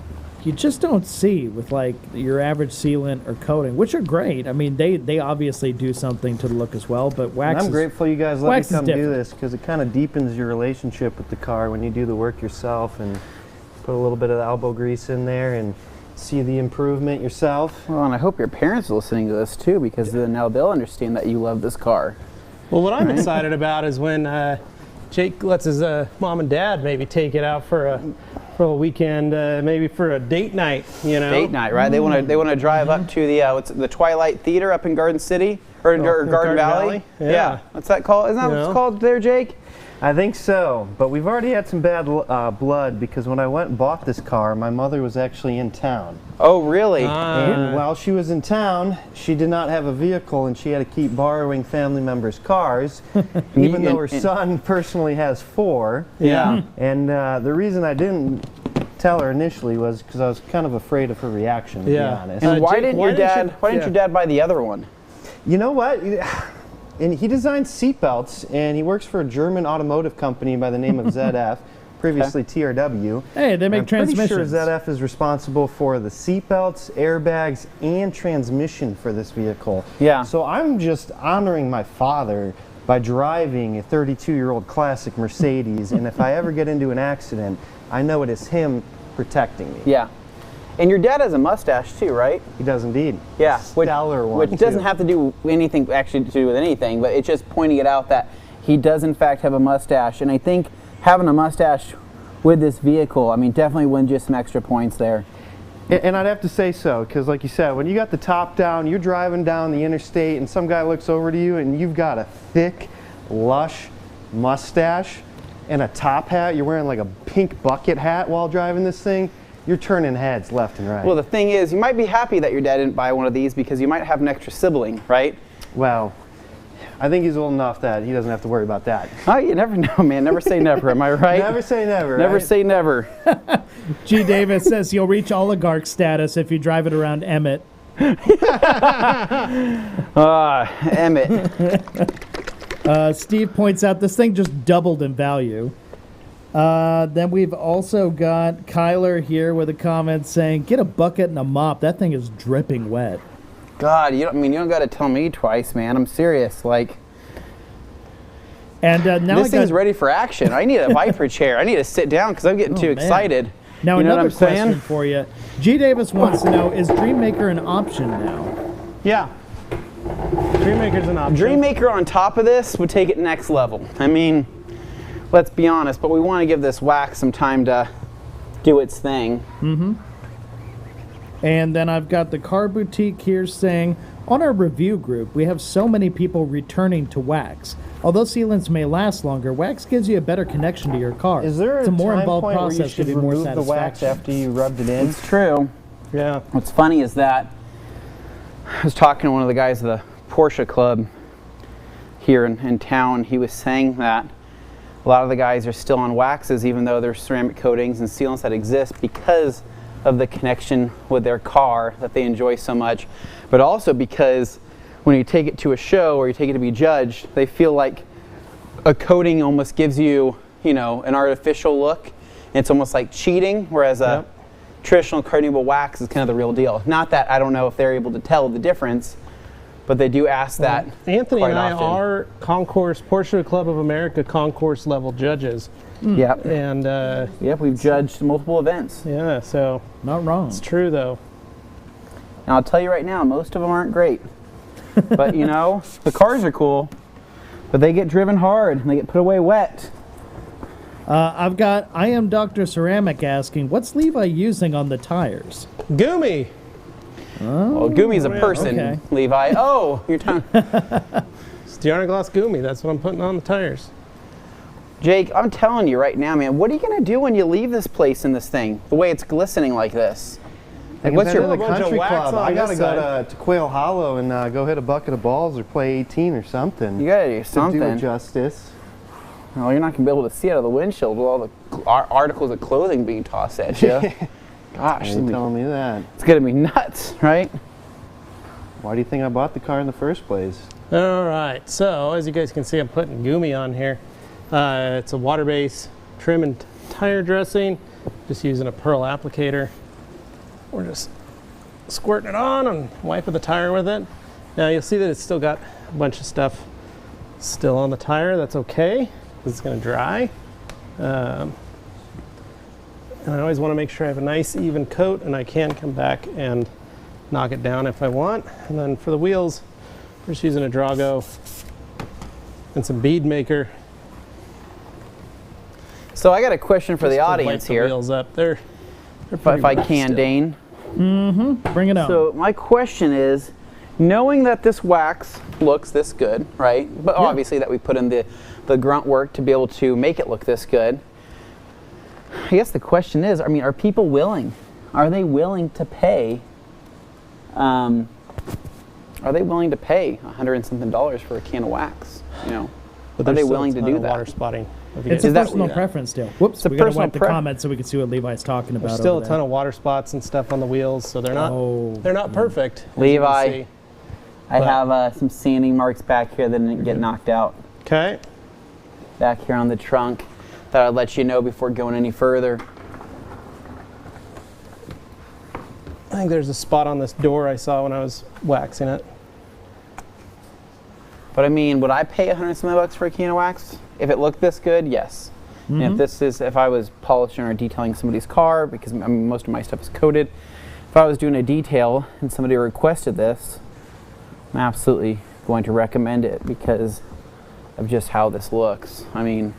just don't see with like your average sealant or coating, which are great. I mean, they obviously do something to the look as well, but wax. I'm grateful you guys let me come different. do this because it kind of deepens your relationship with the car when you do the work yourself and put a little bit of the elbow grease in there and see the improvement yourself. Well, and I hope your parents are listening to this too, because then now they'll understand that you love this car. Well, what I'm excited about is when Jake lets his mom and dad maybe take it out for a weekend, maybe for a date night. You know, date night, right? They want to drive up to the what's the Twilight Theater up in Garden City or Garden Valley. Yeah. What's that called? Isn't that what it's called there, Jake? I think so, but we've already had some bad blood because when I went and bought this car, my mother was actually in town. Oh, really? And while she was in town, she did not have a vehicle and she had to keep borrowing family members' cars, even though her son personally has 4. Yeah. And the reason I didn't tell her initially was because I was kind of afraid of her reaction, to be honest. And why Jake, didn't your dad buy the other one? You know what? And he designs seatbelts, and he works for a German automotive company by the name of ZF, previously TRW. Hey, they make transmissions. I'm pretty sure ZF is responsible for the seatbelts, airbags, and transmission for this vehicle. Yeah. So I'm just honoring my father by driving a 32-year-old classic Mercedes, and if I ever get into an accident, I know it is him protecting me. Yeah. And your dad has a mustache too, right? He does indeed. Yeah. Stellar one, which doesn't have to do anything actually to do with anything, but it's just pointing it out that he does in fact have a mustache. And I think having a mustache with this vehicle, I mean, definitely wins you some extra points there. And I'd have to say so, because like you said, when you got the top down, you're driving down the interstate and some guy looks over to you and you've got a thick, lush mustache and a top hat, you're wearing like a pink bucket hat while driving this thing, you're turning heads left and right. Well, the thing is, you might be happy that your dad didn't buy one of these because you might have an extra sibling, right? Well, I think he's old enough that he doesn't have to worry about that. Oh, you never know, man. Never say never, am I right? Never say never. Never right? say never. G. Davis says you'll reach oligarch status if you drive it around Emmett. Emmett. Steve points out this thing just doubled in value. Then we've also got Kyler here with a comment saying, get a bucket and a mop. That thing is dripping wet. God, you don't got to tell me twice, man. I'm serious. Like, and now this thing's ready for action. I need a Viper chair. I need to sit down because I'm getting too excited. Now, you know another question for you. G. Davis wants to know, is Dreammaker an option now? Yeah. Dreammaker's an option. Dreammaker on top of this would take it next level. I mean, let's be honest, but we want to give this wax some time to do its thing. Mm-hmm. And then I've got the Car Boutique here saying, On our review group, we have so many people returning to wax. Although sealants may last longer, wax gives you a better connection to your car. Is there it's a more time involved point process where you should to be more remove the wax satisfaction. after you rubbed it in? It's true. Yeah. What's funny is that I was talking to one of the guys of the Porsche club here in town. He was saying that a lot of the guys are still on waxes even though there's ceramic coatings and sealants that exist because of the connection with their car that they enjoy so much, but also because when you take it to a show or you take it to be judged, they feel like a coating almost gives you, you know, an artificial look. It's almost like cheating, whereas a traditional carnauba wax is kind of the real deal. Not that I don't know if they're able to tell the difference, but they do ask that. Anthony quite and I often. are concourse, Porsche Club of America concourse level judges. Yep. And Yep, we've judged multiple events. yeah, so Not wrong. it's true though. Now I'll tell you right now, most of them aren't great. But you know, the cars are cool, but they get driven hard and they get put away wet. I am Dr. Ceramic asking, what's Levi using on the tires? Gumi! Well, Gumi's a person, okay. Levi. Oh, you're talking. It's Gloss Gumi, that's what I'm putting on the tires. Jake, I'm telling you right now, man, what are you going to do when you leave this place in this thing? The way it's glistening like this. Like, what's your... the bunch of country wax club? on I gotta this go to Quail Hollow and go hit a bucket of balls or play 18 or something. You got to do to do something. it justice. Well, you're not going to be able to see out of the windshield with all the articles of clothing being tossed at you. Gosh, You're telling me that. it's going to be nuts, right? Why do you think I bought the car in the first place? All right, so as you guys can see, I'm putting Gumi on here. It's a water base trim and tire dressing, just using a pearl applicator. We're just squirting it on and wiping the tire with it. Now you'll see that it's still got a bunch of stuff still on the tire. That's okay, because it's going to dry. And I always want to make sure I have a nice even coat, and I can come back and knock it down if I want. And then for the wheels, we're just using a Drago and some bead maker. So I got a question for the Just to audience light the here, wheels up. They're if pretty I rough can, still. Dane. Bring it on. So my question is, knowing that this wax looks this good, right? But obviously that we put in the grunt work to be able to make it look this good. I guess the question is, I mean, are people willing? Are they willing to pay? Are they willing to pay $100 and something for a can of wax? You know, But are there's they still willing a to ton do of that? water spotting. it's a Is that- personal yeah. preference still. Whoops, a we gotta personal wipe the pref- comments so we can see what Levi's talking about. There's still over a ton there. of water spots and stuff on the wheels, so they're not perfect. as you can Levi. see. I But- have some sanding marks back here that didn't get knocked out. Okay. Back here on the trunk. Thought I'd let you know before going any further. I think there's a spot on this door I saw when I was waxing it. But I mean, would I pay $100 and something for a can of wax? If it looked this good, yes. And if I was polishing or detailing somebody's car, because I mean, most of my stuff is coated, if I was doing a detail and somebody requested this, I'm absolutely going to recommend it because of just how this looks. I mean,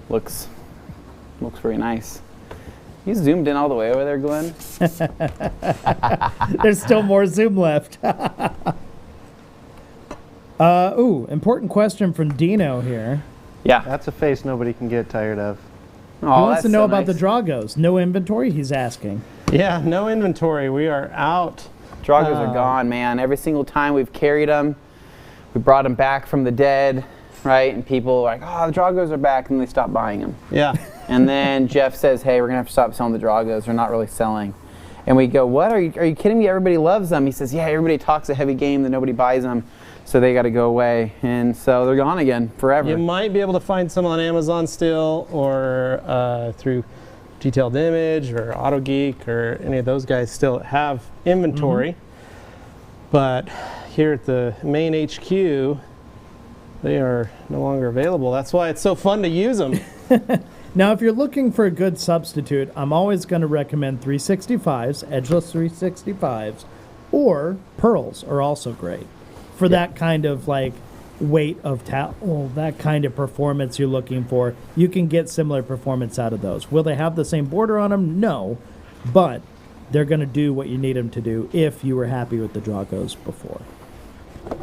looks very nice. You zoomed in all the way over there, Glenn. There's still more zoom left. Important question from Dino here. Yeah. That's a face nobody can get tired of. He wants to know about the Dragos. No inventory, he's asking. Yeah, no inventory. We are out. Dragos are gone, man. Every single time we've carried them, we brought them back from the dead, right? And people are like, oh, the Dragos are back, and they stop buying them. Yeah. And then Jeff says, hey, we're going to have to stop selling the Dragos. They're not really selling. And we go, what? Are you kidding me? Everybody loves them. He says, yeah, everybody talks a heavy game, that nobody buys them, so they got to go away. And so they're gone again forever. You might be able to find some on Amazon still, or through Detailed Image or AutoGeek or any of those guys still have inventory. But here at the main HQ, they are no longer available. That's why it's so fun to use them. Now, if you're looking for a good substitute, I'm always going to recommend 365s, edgeless 365s, or pearls are also great for that kind of like weight of towel, that kind of performance you're looking for. You can get similar performance out of those. Will they have the same border on them? No, but they're going to do what you need them to do if you were happy with the Dragos before.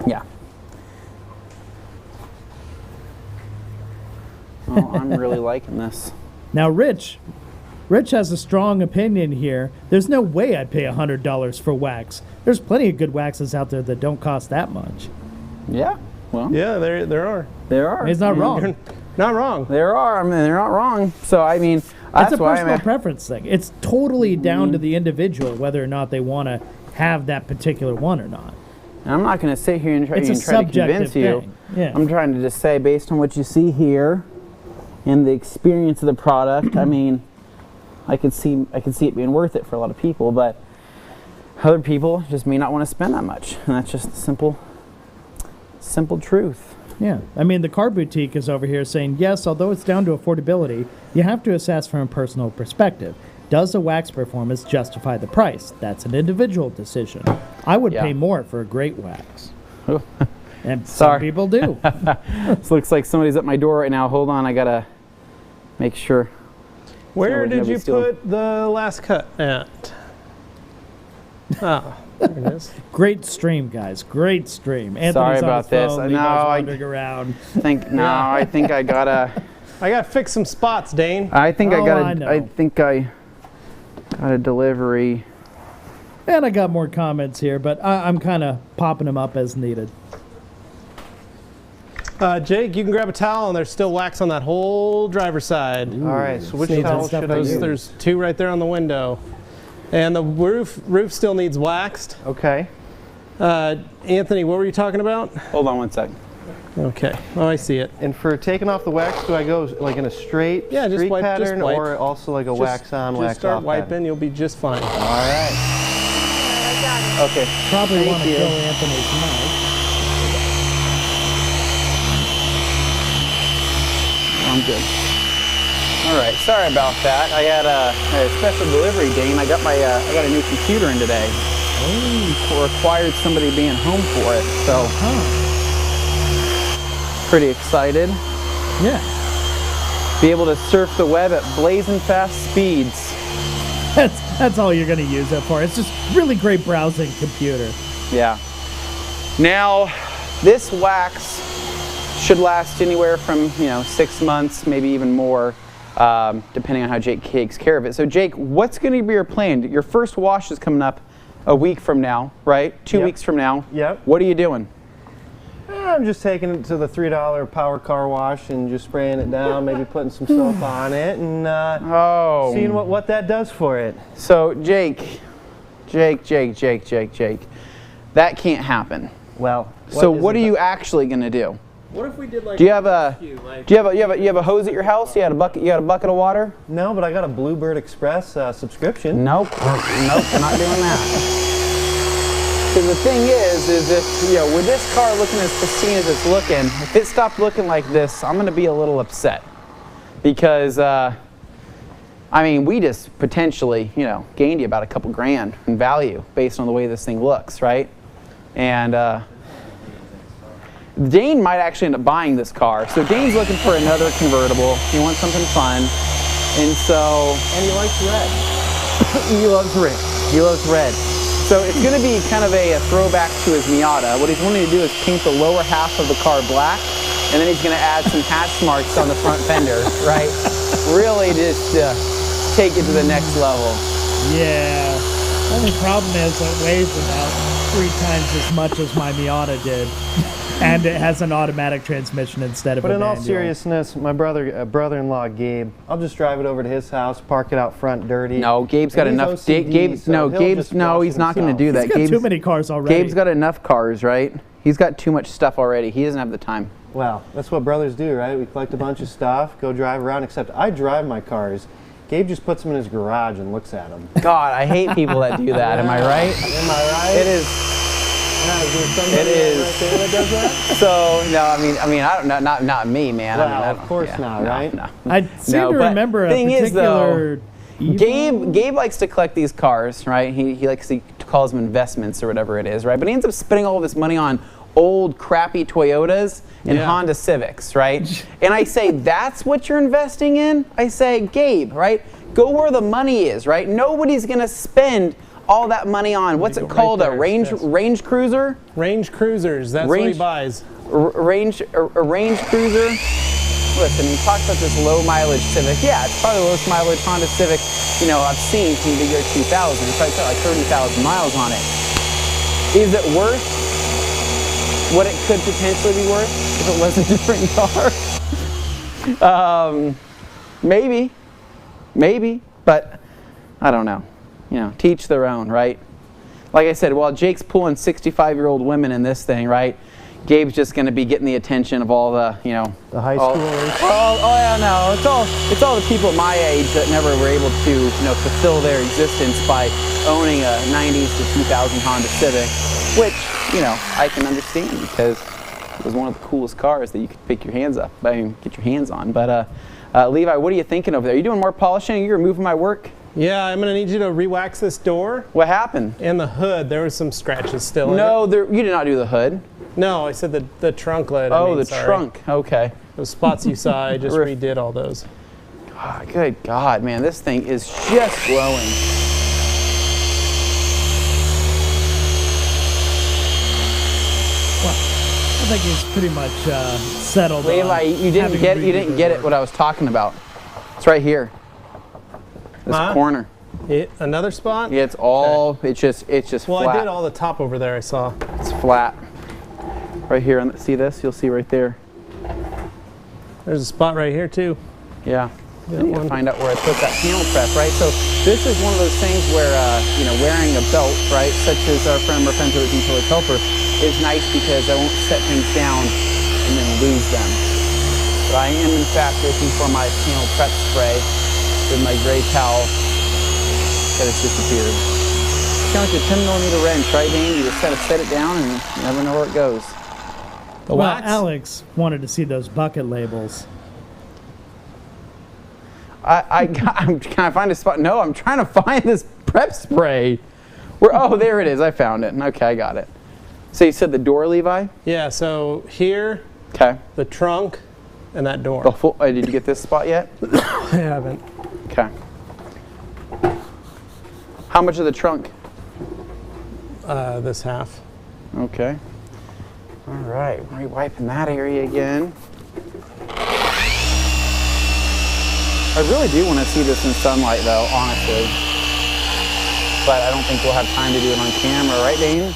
Yeah. Oh, I'm really liking this. Now, Rich has a strong opinion here. There's no way I'd pay $100 for wax. There's plenty of good waxes out there that don't cost that much. Yeah. Well. Yeah, there are. There are. He's not wrong. Not wrong. There are. I mean, they're not wrong. So I mean, that's It's a why personal preference thing. It's totally down to the individual whether or not they want to have that particular one or not. And I'm not going to sit here and try, It's a to subjective convince you. thing. Yeah. I'm trying to just say, based on what you see here and the experience of the product, I mean, I could see it being worth it for a lot of people, but other people just may not want to spend that much, and that's just the simple truth. Yeah. I mean, the Car Boutique is over here saying, yes, although it's down to affordability, you have to assess from a personal perspective. Does the wax performance justify the price? That's an individual decision. I would pay more for a great wax. And some people do. This looks like somebody's at my door right now. Hold on, I gotta make sure. Where did you put the last cut at? Oh, there it is. Great stream, guys. Great stream. Anthony's Sorry on about his this. phone. No, Levi's wandering around. I think I gotta. I gotta fix some spots, Dane. I think I got a delivery. And I got more comments here, but I'm kind of popping them up as needed. Jake, you can grab a towel, and there's still wax on that whole driver's side. All right, so which Needs towel it. should I use? There's two right there on the window. And the roof still needs waxed. Okay. Anthony, what were you talking about? Hold on one sec. Okay. Oh, I see it. And for taking off the wax, do I go like in a straight streak pattern or also like a wax on, wax off? Just start wiping, pattern? you'll be just fine. All right. Okay. Probably want to kill Anthony's mouth. I'm good. All right. Sorry about that. I had a special delivery, Dane. I got a new computer in today. Oh. Required somebody being home for it. So. Pretty excited. Yeah. Be able to surf the web at blazing fast speeds. That's all you're going to use it for. It's just really great browsing computer. Yeah. Now, this wax should last anywhere from 6 months, maybe even more, depending on how Jake takes care of it. So, Jake, what's going to be your plan? Your first wash is coming up a week from now, right? 2 weeks from now. Yep. What are you doing? I'm just taking it to the $3 power car wash and just spraying it down, maybe putting some soap on it, and seeing what that does for it. So, Jake, that can't happen. Well, what are you actually going to do? What if we did like? Do you have a hose at your house? You got a bucket of water? No, but I got a Bluebird Express subscription. Nope, we're not doing that. Because the thing is if, with this car looking as pristine as it's looking, if it stopped looking like this, I'm going to be a little upset. Because, we just potentially, gained you about a couple grand in value based on the way this thing looks, right? And Dane might actually end up buying this car. So Dane's looking for another convertible. He wants something fun. And he likes red. He loves red. So it's going to be kind of a throwback to his Miata. What he's wanting to do is paint the lower half of the car black, and then he's going to add some hatch marks on the front fender, right? Really just take it to the next level. Yeah. The only problem is it weighs about 3 times as much as my Miata did. And it has an automatic transmission instead of a manual. But in all seriousness, my brother-in-law Gabe, I'll just drive it over to his house, park it out front dirty. No, Gabe's got enough. He's not going to do that. He's got too many cars already. Gabe's got enough cars, right? He's got too much stuff already. He doesn't have the time. Well, that's what brothers do, right? We collect a bunch of stuff, go drive around, except I drive my cars. Gabe just puts them in his garage and looks at them. God, I hate people that do that. Am I right? Am I right? It is. It is. Right there that does that? So no, I don't know. Not me, man. Well, of course not, right? No. I seem to remember a particular. Gabe likes to collect these cars, right? He calls them investments or whatever it is, right? But he ends up spending all of his money on old crappy Toyotas and Honda Civics, right? And I say, that's what you're investing in? I say, Gabe, right? Go where the money is, right? Nobody's going to spend all that money on, what's it called? Right A range cruiser? Range cruisers, that's what he buys. Range cruiser. Listen, he talks about this low mileage Civic. Yeah, it's probably the lowest mileage Honda Civic, you know, I've seen from the year 2000. It's probably got like 30,000 miles on it. Is it worth what it could potentially be worth if it was a different car? Maybe, but I don't know. You know, teach their own, right? Like I said, while Jake's pulling 65-year-old women in this thing, right? Gabe's just going to be getting the attention of all the, you know, the high schoolers. Oh yeah, no, it's all the people my age that never were able to, you know, fulfill their existence by owning a 90s to 2000 Honda Civic, which, you know, I can understand because it was one of the coolest cars that you could get your hands on. But Levi, what are you thinking over there? Are you doing more polishing? Are you removing my work? Yeah, I'm going to need you to re-wax this door. What happened? And the hood. There was some scratches still in it. No, you did not do the hood. No, I said the trunk lid. Trunk. Okay. Those spots you saw, I just redid all those. God, good God, man, this thing is just glowing. Well, I think he's pretty much settled. Levi, you didn't get it. What I was talking about. It's right here. This corner. Another spot? Yeah, it's all. Okay. It's just well, flat. I did all the top over there. I saw. It's flat. Right here. See this? You'll see right there. There's a spot right here too. Yeah. I need to find out where I put that panel prep, right? So this is one of those things where, you know, wearing a belt, right, such as our friend Mercedes Benz SL500 Roadster, is nice because I won't set things down and then lose them. But I am, in fact, looking for my panel prep spray with my gray towel that has disappeared. It's kind of like a 10mm wrench, right, Dane? You just kind of set it down and you never know where it goes. Well, Alex wanted to see those bucket labels. I'm trying to find a spot. No, I'm trying to find this prep spray. Oh, there it is. I found it. Okay, I got it. So you said the door, Levi? Yeah, so here, okay, the trunk, and that door. Did you get this spot yet? I haven't. Okay. How much of the trunk? This half. Okay. All right, we're wiping that area again. I really do want to see this in sunlight, though, honestly. But I don't think we'll have time to do it on camera, right, Dane?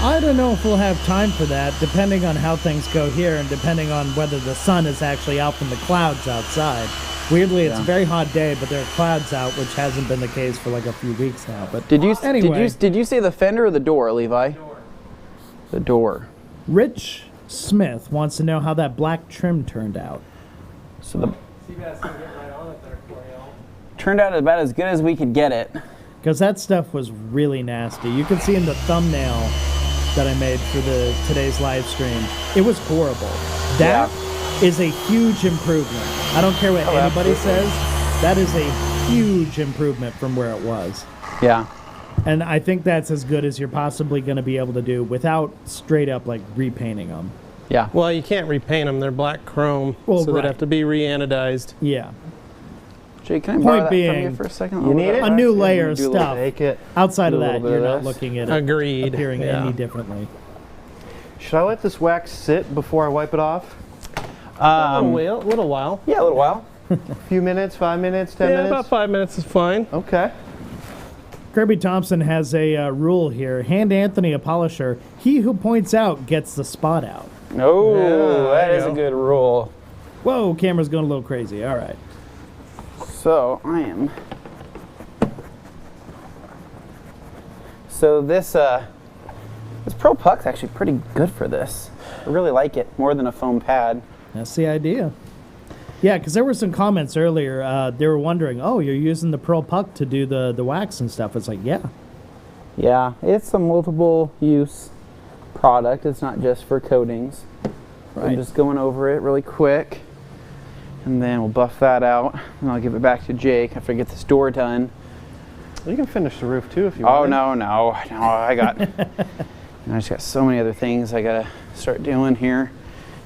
I don't know if we'll have time for that, depending on how things go here and depending on whether the sun is actually out from the clouds outside. Weirdly, it's a very hot day, but there are clouds out, which hasn't been the case for like a few weeks now. But did you say the fender or the door, Levi? The door. Rich Smith wants to know how that black trim turned out. So the turned out about as good as we could get it. Because that stuff was really nasty. You can see in the thumbnail that I made for today's live stream, it was horrible. That is a huge improvement. I don't care what anybody says. That is a huge improvement from where it was. Yeah. And I think that's as good as you're possibly going to be able to do without straight up like repainting them. Yeah. Well, you can't repaint them. They're black chrome, so they'd have to be re-anodized. Yeah. Jay, can I borrow that from you for a second? You need it? A new layer of stuff. Outside of that, you're not this. Looking at it appearing any differently. Should I let this wax sit before I wipe it off? A little while. Yeah, a little while. A few minutes, 5 minutes, 10 minutes? About 5 minutes is fine. Okay. Kirby Thompson has a rule here. Hand Anthony a polisher. He who points out gets the spot out. Oh, that is a good rule. Whoa, camera's going a little crazy. All right. So I am. So this Pro Puck's actually pretty good for this. I really like it more than a foam pad. That's the idea. Yeah, because there were some comments earlier. They were wondering, oh, you're using the Pearl Puck to do the wax and stuff. It's like, yeah. Yeah, it's a multiple use product. It's not just for coatings. Right. I'm just going over it really quick. And then we'll buff that out. And I'll give it back to Jake after I get this door done. You can finish the roof too if you want. Oh, no. I just got so many other things I got to start doing here.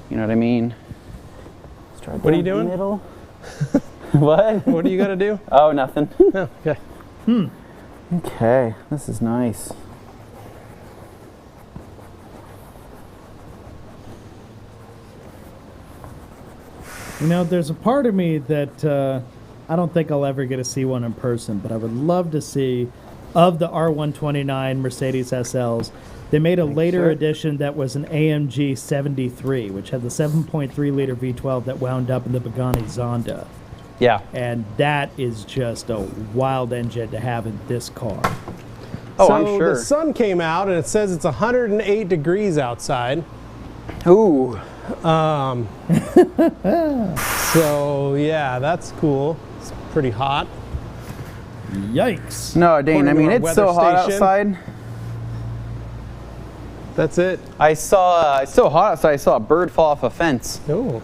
You know what I mean? What are you doing? What? What do you got to do? Oh, nothing. Oh, okay. Okay, this is nice. You know, there's a part of me that I don't think I'll ever get to see one in person, but I would love to see, of the R129 Mercedes SLs, they made a later edition that was an AMG 73, which had the 7.3 liter V12 that wound up in the Pagani Zonda. Yeah. And that is just a wild engine to have in this car. Oh, so I'm sure. The sun came out and it says it's 108 degrees outside. Ooh. So yeah, that's cool. It's pretty hot. Yikes. No, Dane, I According to mean, our it's so weather hot station. outside. That's it. It's so hot outside, I saw a bird fall off a fence. Oh.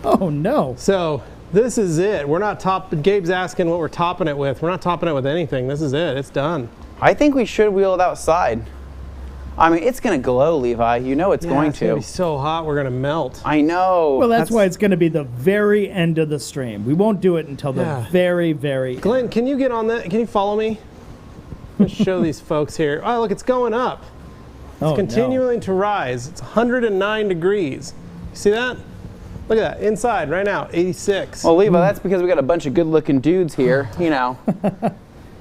Oh, no. So this is it. We're not Gabe's asking what we're topping it with. We're not topping it with anything. This is it. It's done. I think we should wheel it outside. I mean, it's going to glow, Levi. You know it's going It's gonna to. be so hot. We're gonna melt. I know. Well, that's why it's going to be the very end of the stream. We won't do it until the Yeah. very, very Glenn, can you get on that? Can you follow me? Let's show these folks here. Oh, look, it's going up. It's continuing to rise. It's 109 degrees. You see that? Look at that. Inside right now, 86. Well, Levi, that's because we got a bunch of good-looking dudes here, you know,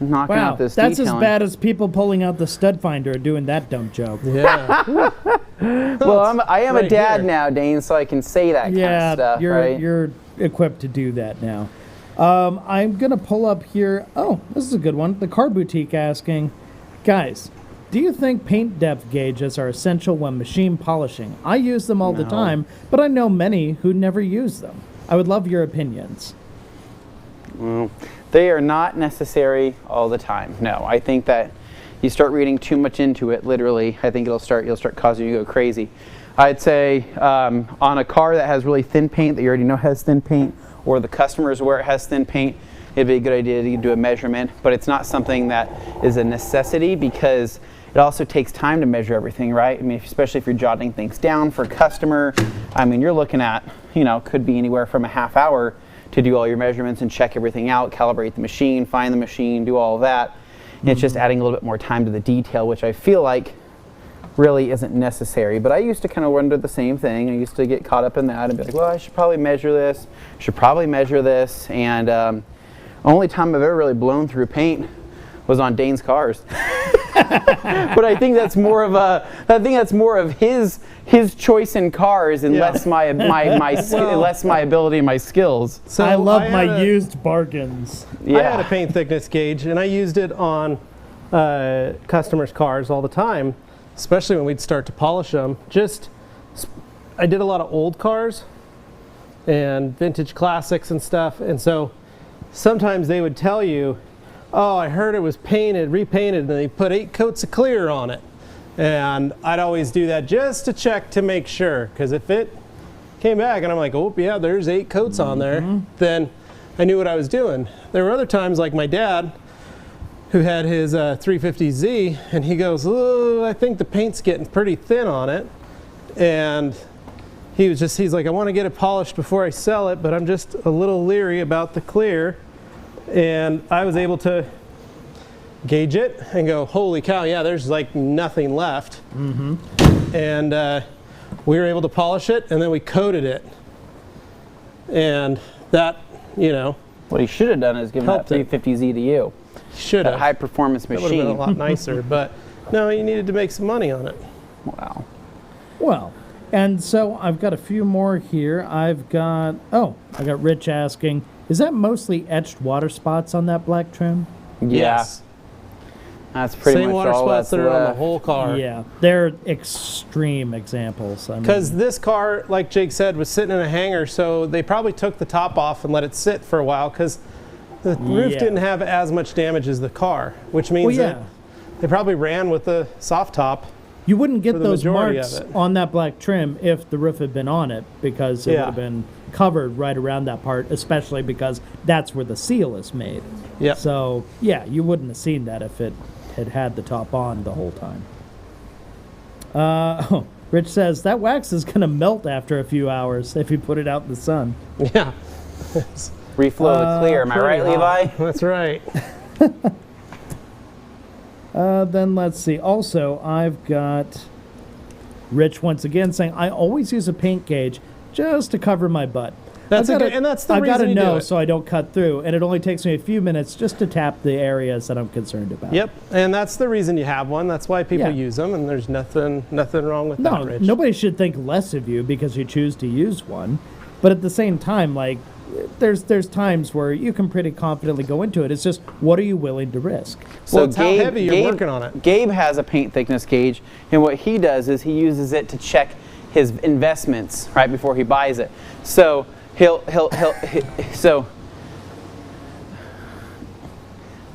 knocking Wow, out this that's detailing. as bad as people pulling out the stud finder and doing that dumb joke. Yeah. Well, I am a right dad here. now, Dane, so I can say that kind of stuff, right? you're equipped to do that now. I'm gonna pull up here. Oh, this is a good one. The Car Boutique asking, guys, do you think paint depth gauges are essential when machine polishing? I use them all the time, but I know many who never use them. I would love your opinions. Well, they are not necessary all the time. No, I think that you start reading too much into it, literally, I think you'll start causing you to go crazy. I'd say on a car that has really thin paint that you already know has thin paint, or the customer's where it has thin paint, it'd be a good idea to do a measurement, but it's not something that is a necessity because it also takes time to measure everything, right? I mean, especially if you're jotting things down for a customer, I mean, you're looking at, you know, could be anywhere from a half hour to do all your measurements and check everything out, calibrate the machine, find the machine, do all of that. And it's just adding a little bit more time to the detail, which I feel like really isn't necessary. But I used to kind of wonder the same thing. I used to get caught up in that and be like, well, I should probably measure this, And only time I've ever really blown through paint was on Dane's cars. But I think that's more of his choice in cars and less my less my ability and my skills. So I love my used bargains. Yeah. I had a paint thickness gauge, and I used it on customers' cars all the time, especially when we'd start to polish them. I did a lot of old cars and vintage classics and stuff, and so sometimes they would tell you, oh, I heard it was repainted, and they put 8 coats of clear on it. And I'd always do that just to check to make sure, because if it came back and I'm like, oh yeah, there's 8 coats on there, then I knew what I was doing. There were other times, like my dad, who had his 350Z, and he goes, oh, I think the paint's getting pretty thin on it. And he's like, I want to get it polished before I sell it, but I'm just a little leery about the clear. And I was able to gauge it and go, holy cow, yeah, there's like nothing left. And we were able to polish it, and then we coated it. And that, you know, What he should have done is given that Helped it. 350Z to you. should That have. high performance That would have been a machine. lot nicer, but no, you needed to make some money on it. Wow. Well, and so I've got a few more here. I got Rich asking, is that mostly etched water spots on that black trim? Yeah. Yes. That's pretty Same much water all spots that's that are on the left. whole car. Yeah, they're extreme examples. I mean, Because this car, like Jake said, was sitting in a hangar, so they probably took the top off and let it sit for a while because the roof Yeah. didn't have as much damage as the car, which means that they probably ran with the soft top. you wouldn't get for the those majority marks of it. on that black trim if the roof had been on it, because it would Yeah. have been covered right around that part, especially because that's where the seal is made. Yep. So, yeah, you wouldn't have seen that if it had the top on the whole time. Rich says, that wax is going to melt after a few hours if you put it out in the sun. Yeah. Reflow the clear, am I right, Pretty hot. Levi? That's right. Then let's see. Also, I've got Rich once again saying, I always use a paint gauge just to cover my butt. And that's the I've got reason to you know do it. so I don't cut through, and it only takes me a few minutes just to tap the areas that I'm concerned about. Yep, and that's the reason you have one. That's why people Yeah. use them, and there's nothing wrong with No, that, Rich. nobody should think less of you because you choose to use one. But at the same time, like, there's times where you can pretty confidently go into it. It's just, what are you willing to risk? Well, it's how heavy you're working on it. Gabe has a paint thickness gauge, and what he does is he uses it to check his investments right before he buys it. So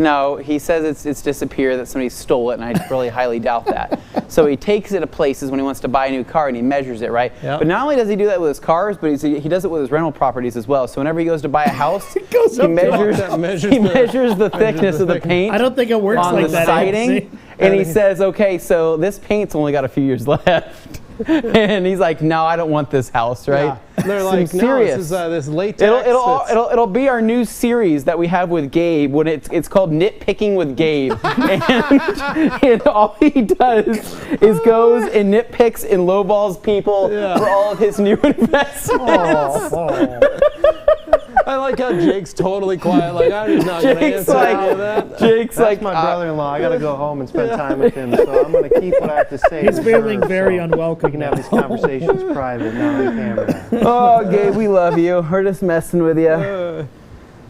no, he says it's disappeared, that somebody stole it, and I really highly doubt that. So he takes it to places when he wants to buy a new car, and he measures it, right? Yep. But not only does he do that with his cars, but he does it with his rental properties as well. So whenever he goes to buy a house, he measures the thickness of the paint. I don't think it works on like the that. siding, and he says, okay, so this paint's only got a few years left. And he's like, no, I don't want this house, right? Yeah. They're like, no, serious. this is this latex. It'll be our new series that we have with Gabe when it's called Nitpicking with Gabe. and all he does is goes and nitpicks and lowballs people for all of his new investments. I like how Jake's totally quiet. Like, I'm not going to answer all of that. Jake's That's like, my brother-in-law. I got to go home and spend time with him, so I'm going to keep what I have to say. He's feeling very so unwelcome. We can have these conversations private, not on camera. oh, Gabe, we love you. We're just messing with you.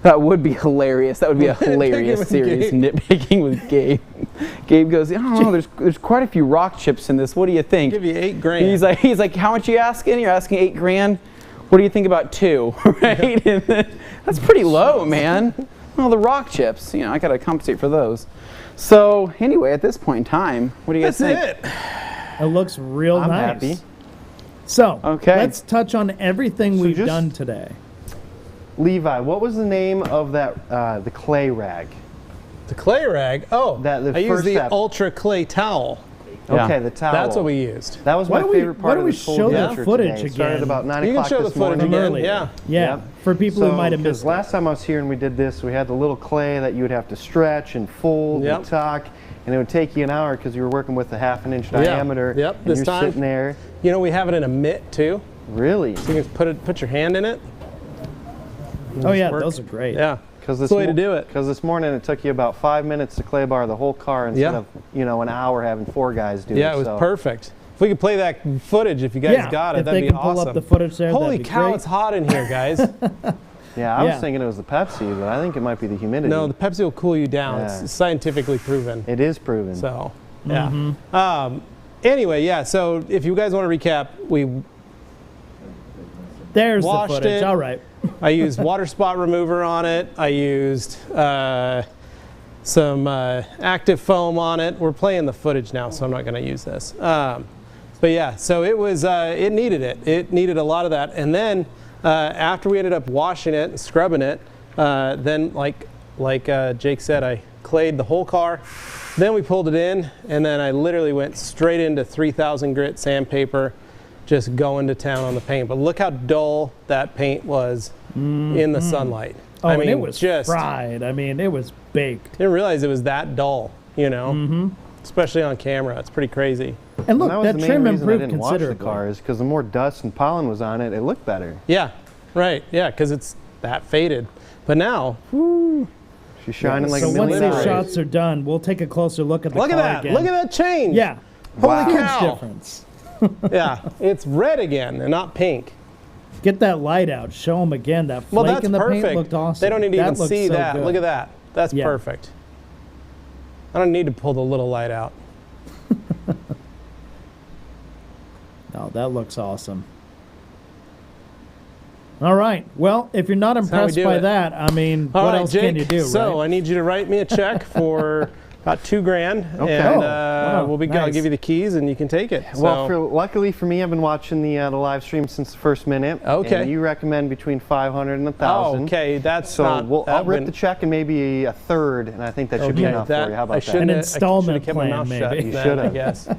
That would be hilarious. That would be a hilarious series, Nitpicking with Gabe. Gabe goes, I don't know, there's quite a few rock chips in this. What do you think? Give you $8,000. He's like, how much are you asking? You're asking $8,000. What do you think about 2? Right? And then, that's pretty low, man. Well, the rock chips, I got to compensate for those. So anyway, at this point in time, what do you guys think? That's it. It looks real I'm nice. happy. So, Okay. let's touch on everything we've just- done today. Levi, what was the name of that the clay rag? The clay rag. Oh, The I used first the step. Ultra Clay Towel. Yeah. Okay, the towel. That's what we used. That was Why my don't we- favorite why part don't of we this whole show the adventure footage today. It started again? about 9 You can o'clock show the this footage morning. again. Earlier. Yeah. Yeah. Yep. For people who might have because missed it. last time I was here and we did this, we had the little clay that you would have to stretch and fold Yep. and tuck, and it would take you an hour because you were working with a 1/2 inch diameter. Yep. And This you're time- sitting there. You know, we have it in a mitt too. Really? So you can put your hand in it. Oh, yeah, work. those are great. Yeah. Because That's the way to do it. Because this morning it took you about 5 minutes to clay bar the whole car instead of an hour having 4 guys do it. Yeah, it was so. perfect. If we could play that footage, if you guys Yeah, got it, if that'd they be can pull awesome. up the footage there, Holy that'd be cow, great. it's hot in here, guys. Yeah, I was Yeah. thinking it was the Pepsi, but I think it might be the humidity. No, the Pepsi will cool you down. Yeah. It's scientifically proven. It is proven. So, yeah. Anyway, yeah, so if you guys want to recap, There's the Washed footage. it. All right. I used water spot remover on it. I used some active foam on it. We're playing the footage now, so I'm not going to use this. But yeah, so it was, it needed it. It needed a lot of that. And then after we ended up washing it and scrubbing it, then like Jake said, I clayed the whole car. Then we pulled it in, and then I literally went straight into 3000 grit sandpaper, just going to town on the paint. But look how dull that paint was in the sunlight. Oh, I and mean, it was just fried. I mean, it was baked. didn't realize it was that dull, especially on camera. It's pretty crazy. And look, that was that the main trim reason I improved didn't wash the considerably. car is because the more dust and pollen was on it, it looked better. Yeah, right. Yeah, because it's that faded. But now, She's shining like so a once million these eyes. shots are done, we'll take a closer look at the look at car that. again. Look at that change. Yeah. Wow. Huge cow. difference. Yeah, it's red again and not pink. Get that light out. Show them again. That flake Well, that's in the perfect. paint looked awesome. They don't need to even looked see so that. good. Look at that. That's Yeah. perfect. I don't need to pull the little light out. No, that looks awesome. All right. Well, if you're not how we impressed do by it. that, I mean, All what right, else Jake, can you do, so right? I need you to write me a check for about $2,000, Okay. and Oh, wow, I'll nice. give you the keys, and you can take it. Well, luckily for me, I've been watching the live stream since the first minute. Okay. And you recommend between 500 and 1,000. Oh, okay, that's So not. I'll rip that the check and maybe a third, and I think that should be Okay, enough that- for you. How I about that? shouldn't An have- installment I should've kept my plan, mouth shut maybe. You then, should I have. guess.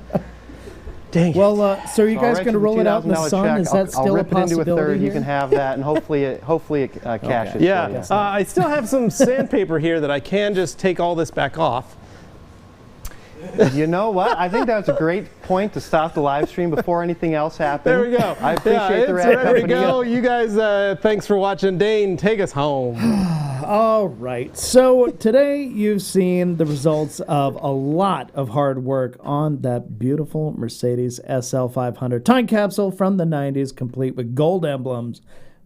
Dang it. Well, so are you So I'll guys write going to you the roll it out in the $2,000 sun? check. Is that I'll still a rip it into a possibility third. You here? can have that, and hopefully it cashes. for Yeah, you. I still have some sandpaper here that I can just take all this back off. You know what? I think that's a great point to stop the live stream before anything else happens. There we go. I appreciate the Rad There we Company. go. You guys, thanks for watching. Dane, take us home. All right. So today you've seen the results of a lot of hard work on that beautiful Mercedes SL500 time capsule from the 90s, complete with gold emblems.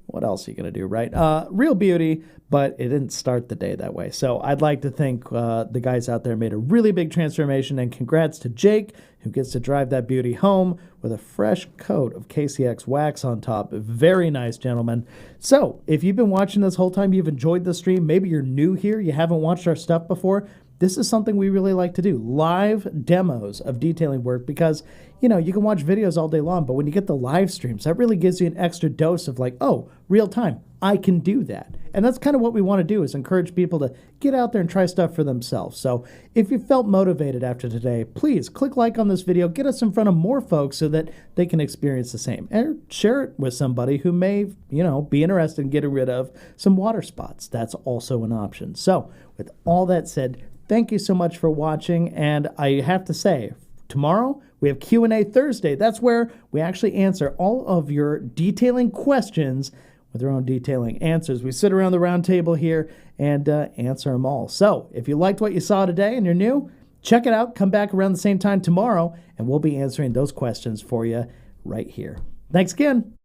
What else are you going to do, right? Real beauty, but it didn't start the day that way. So I'd like to think the guys out there made a really big transformation, and congrats to Jake, who gets to drive that beauty home with a fresh coat of KCX wax on top. Very nice, gentlemen. So if you've been watching this whole time, you've enjoyed the stream, maybe you're new here, you haven't watched our stuff before, this is something we really like to do, live demos of detailing work, because, you know, you can watch videos all day long, but when you get the live streams, that really gives you an extra dose of like, oh, real time, I can do that. And that's kind of what we want to do, is encourage people to get out there and try stuff for themselves. So if you felt motivated after today, please click like on this video, get us in front of more folks so that they can experience the same. And share it with somebody who may, you know, be interested in getting rid of some water spots. That's also an option. So with all that said, thank you so much for watching, and I have to say, tomorrow we have Q&A Thursday. That's where we actually answer all of your detailing questions with our own detailing answers. We sit around the round table here and answer them all. So if you liked what you saw today and you're new, check it out. Come back around the same time tomorrow, and we'll be answering those questions for you right here. Thanks again.